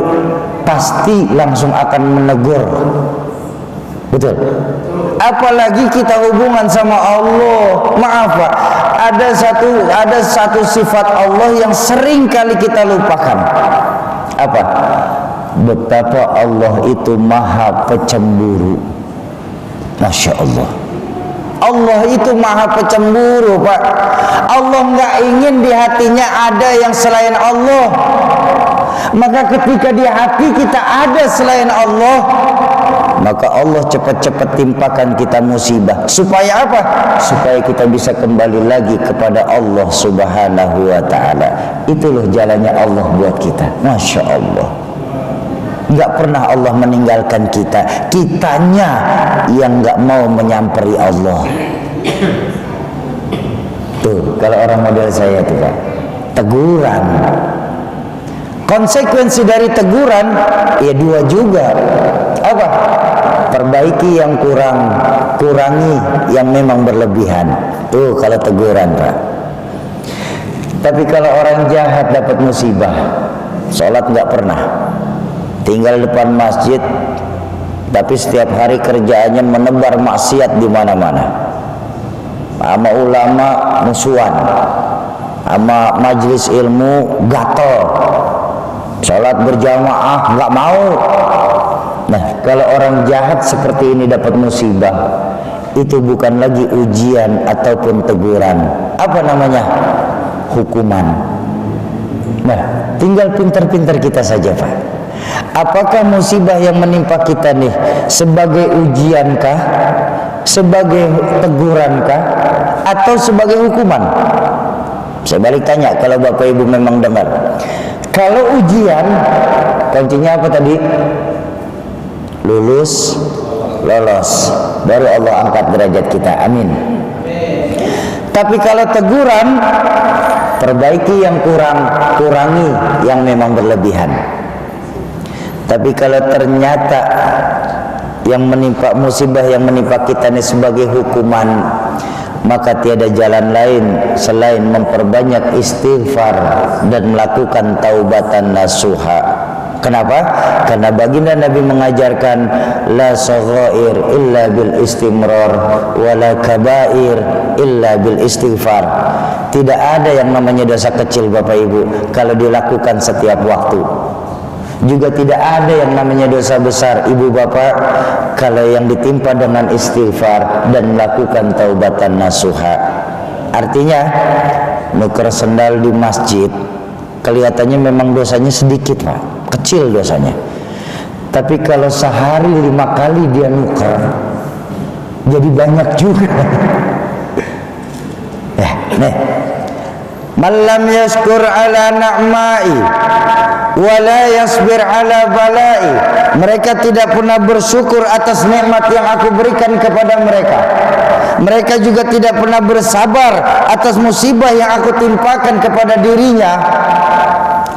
pasti langsung akan menegur. Betul. Apalagi kita hubungan sama Allah. Maaf, Pak, ada satu sifat Allah yang sering kali kita lupakan. Apa? Betapa Allah itu maha pecemburu. Masya Allah. Allah itu maha pecemburu, Pak. Allah nggak ingin di hatinya ada yang selain Allah. Maka ketika di hati kita ada selain Allah, maka Allah cepat-cepat timpakan kita musibah. Supaya apa? Supaya kita bisa kembali lagi kepada Allah Subhanahu wa ta'ala. Itulah jalannya Allah buat kita. Masya Allah. Nggak pernah Allah meninggalkan kita. Kitanya yang nggak mau menyamperi Allah. Tuh, kalau orang model saya tuh, Pak, teguran. Konsekuensi dari teguran ya dua juga. Apa? Perbaiki yang kurang, kurangi yang memang berlebihan. Tuh kalau teguran, Pak. Tapi kalau orang jahat dapat musibah, sholat nggak pernah, tinggal depan masjid, tapi setiap hari kerjaannya menebar maksiat di mana-mana. Sama ulama musuhan, sama majelis ilmu gatel, sholat berjamaah nggak mau. Nah, kalau orang jahat seperti ini dapat musibah, itu bukan lagi ujian ataupun teguran. Apa namanya? Hukuman. Nah, tinggal pintar-pintar kita saja, Pak. Apakah musibah yang menimpa kita nih sebagai ujiankah, sebagai tegurankah, atau sebagai hukuman? Saya balik tanya, kalau Bapak Ibu memang dengar. Kalau ujian, kuncinya apa tadi? Lulus, lolos, baru Allah angkat derajat kita. Amin. Tapi kalau teguran, perbaiki yang kurang, kurangi yang memang berlebihan. Tapi kalau ternyata yang menimpa musibah yang menimpa kita ini sebagai hukuman, maka tiada jalan lain selain memperbanyak istighfar dan melakukan taubatan nasuha. Kenapa? Karena baginda Nabi mengajarkan la saghair illa bil istimrar wa la kabair illa bil istighfar. Tidak ada yang namanya dosa kecil, Bapak Ibu, kalau dilakukan setiap waktu. Juga tidak ada yang namanya dosa besar, Ibu Bapak, kalau yang ditimpa dengan istighfar dan melakukan taubatan nasuha. Artinya, nuker sendal di masjid kelihatannya memang dosanya sedikit, Pak, kecil dosanya. Tapi kalau sehari 5 kali dia nuker, jadi banyak juga. Nih, malam yaskur ala na'mai wala yasbir ala balai. Mereka tidak pernah bersyukur atas nikmat yang aku berikan kepada mereka, Mereka juga tidak pernah bersabar atas musibah yang aku timpakan kepada dirinya.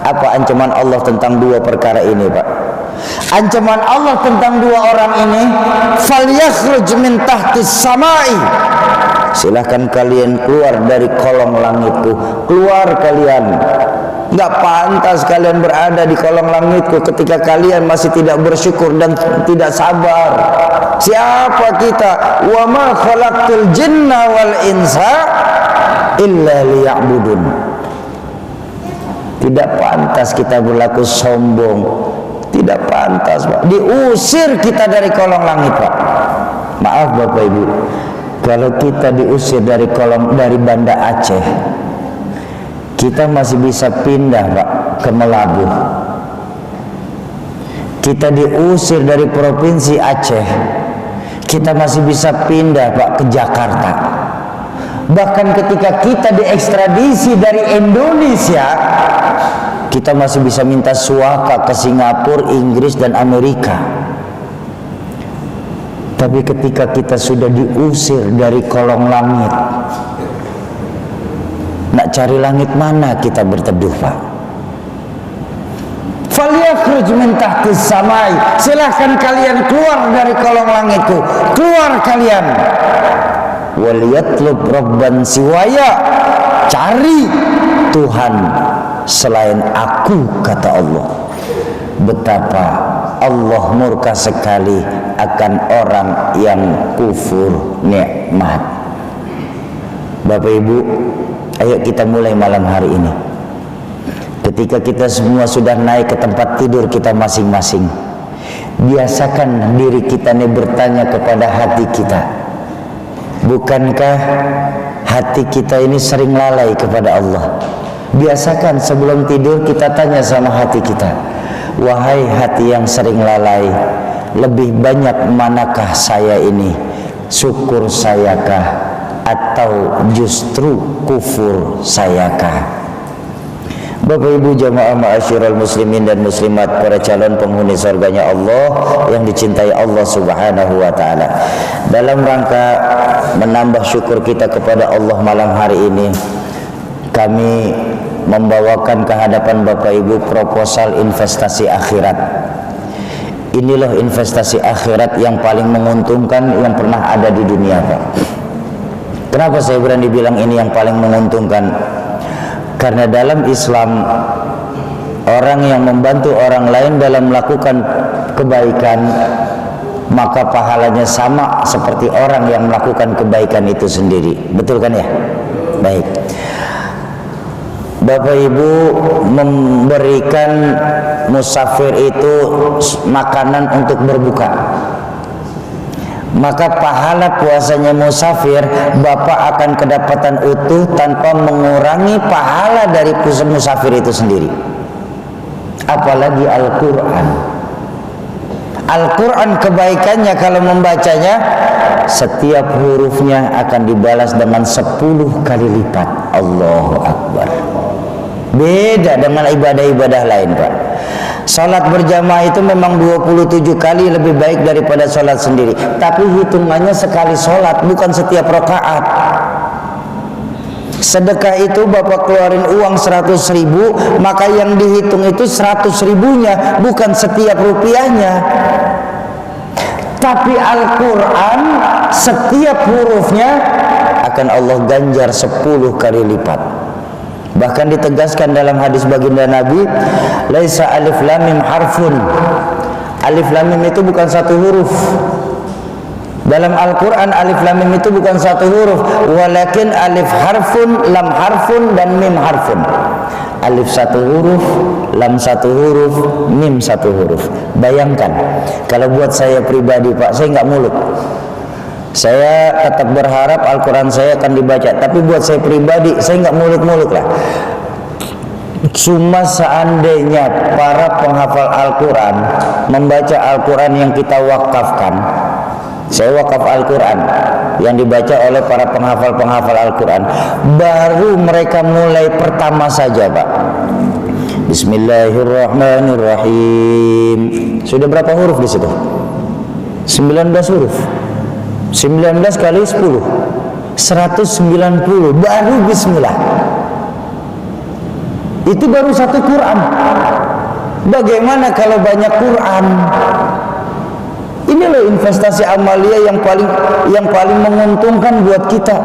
Apa ancaman Allah tentang dua perkara ini, Pak? Ancaman Allah tentang dua orang ini, falyakhruj min tahtis samai, silahkan kalian keluar dari kolong langitku. Keluar kalian. Enggak pantas kalian berada di kolong langitku ketika kalian masih tidak bersyukur dan tidak sabar. Siapa kita? Wa ma khalaqtul jinna wal insa illa liya'budun. Tidak pantas kita berlaku sombong. Tidak pantas, Pak. Diusir kita dari kolong langit, Pak. Maaf Bapak Ibu, kalau kita diusir dari Banda Aceh, kita masih bisa pindah, Pak, ke Melabuh. Kita diusir dari provinsi Aceh, kita masih bisa pindah, Pak, ke Jakarta. Bahkan ketika kita diekstradisi dari Indonesia, kita masih bisa minta suaka ke Singapura, Inggris, dan Amerika. Tapi ketika kita sudah diusir dari kolong langit, nak cari langit mana kita berteduh, Pak? Falyakhruj min tahtis samai, silahkan kalian keluar dari kolong langitku. Keluar kalian. Waliyatlub rabban siwaya, cari Tuhan selain aku, kata Allah. Betapa Allah murka sekali akan orang yang kufur nikmat. Bapak Ibu, ayo kita mulai malam hari ini. Ketika kita semua sudah naik ke tempat tidur kita masing-masing, biasakan diri kita ini bertanya kepada hati kita, bukankah hati kita ini sering lalai kepada Allah? Biasakan sebelum tidur kita tanya sama hati kita, wahai hati yang sering lalai, lebih banyak manakah saya ini? Syukur sayakah atau justru kufur sayakah? Bapak Ibu jamaah ma'asyiral muslimin dan muslimat, para calon penghuni surganya Allah yang dicintai Allah Subhanahu wa taala. Dalam rangka menambah syukur kita kepada Allah malam hari ini, kami membawakan ke hadapan Bapak Ibu proposal investasi akhirat. Inilah investasi akhirat yang paling menguntungkan yang pernah ada di dunia, Pak. Kenapa saya berani bilang ini yang paling menguntungkan? Karena dalam Islam, orang yang membantu orang lain dalam melakukan kebaikan, maka pahalanya sama seperti orang yang melakukan kebaikan itu sendiri. Betul kan ya? Baik. Bapak Ibu memberikan musafir itu makanan untuk berbuka, maka pahala puasanya musafir Bapak akan kedapatan utuh tanpa mengurangi pahala dari musafir itu sendiri. Apalagi Al-Quran. Al-Quran kebaikannya kalau membacanya, setiap hurufnya akan dibalas dengan 10 kali lipat. Allahu Akbar. Beda dengan ibadah-ibadah lain, Pak. Salat berjamaah itu memang 27 kali lebih baik daripada salat sendiri, tapi hitungannya sekali salat, bukan setiap rakaat. Sedekah itu Bapak keluarin uang 100.000, maka yang dihitung itu 100.000-nya, bukan setiap rupiahnya. Tapi Al-Quran setiap hurufnya akan Allah ganjar 10 kali lipat. Bahkan ditegaskan dalam hadis baginda Nabi, laisa alif lam mim harfun. Alif lam mim itu bukan satu huruf. Dalam Al-Quran alif lam mim itu bukan satu huruf, walakin alif harfun, lam harfun, dan mim harfun. Alif satu huruf, lam satu huruf, mim satu huruf. Bayangkan kalau buat saya pribadi, Pak, saya nggak muluk. Saya tetap berharap Al-Quran saya akan dibaca, tapi buat saya pribadi, saya nggak muluk-muluk lah. Cuma seandainya para penghafal Al-Quran membaca Al-Quran yang kita wakafkan, saya wakaf Al-Quran yang dibaca oleh para penghafal Al-Quran, baru mereka mulai pertama saja, Pak. Bismillahirrahmanirrahim. Sudah berapa huruf di situ? 19 huruf. 19 kali 10 190, baru bismillah. Itu baru satu Quran. Bagaimana kalau banyak Quran? Ini loh investasi amalia yang paling menguntungkan buat kita.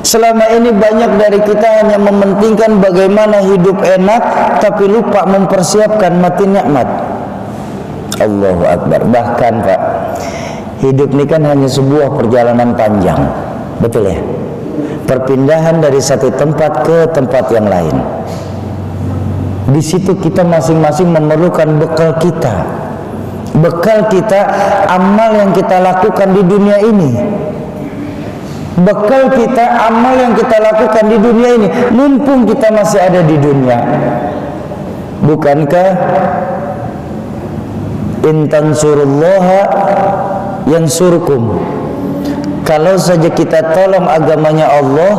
Selama ini banyak dari kita hanya mementingkan bagaimana hidup enak, tapi lupa mempersiapkan mati nikmat. Allahu Akbar. Bahkan Pak, hidup ini kan hanya sebuah perjalanan panjang, betul ya? Perpindahan dari satu tempat ke tempat yang lain. Di situ kita masing-masing memerlukan bekal kita. Bekal kita, amal yang kita lakukan di dunia ini. Bekal kita, amal yang kita lakukan di dunia ini, mumpung kita masih ada di dunia. Bukankah in tansurullaha yansurkum, kalau saja kita tolong agamanya Allah,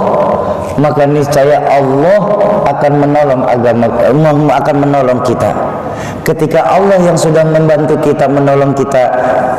maka niscaya Allah akan menolong kita. Ketika Allah yang sudah membantu kita, menolong kita,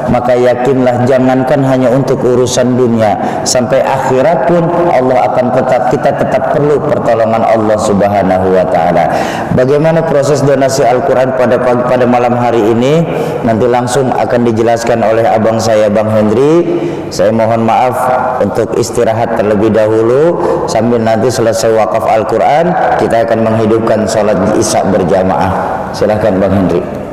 maka yakinlah, jangankan hanya untuk urusan dunia, sampai akhirat pun Allah akan kita tetap perlu pertolongan Allah Subhanahu wa taala. Bagaimana proses donasi Al-Qur'an pada malam hari ini? Nanti langsung akan dijelaskan oleh abang saya, Bang Hendri. Saya mohon maaf untuk istirahat terlebih dahulu, sambil nanti selesai wakaf Al-Quran kita akan menghidupkan sholat Isya berjamaah. Silahkan Bang Hendri.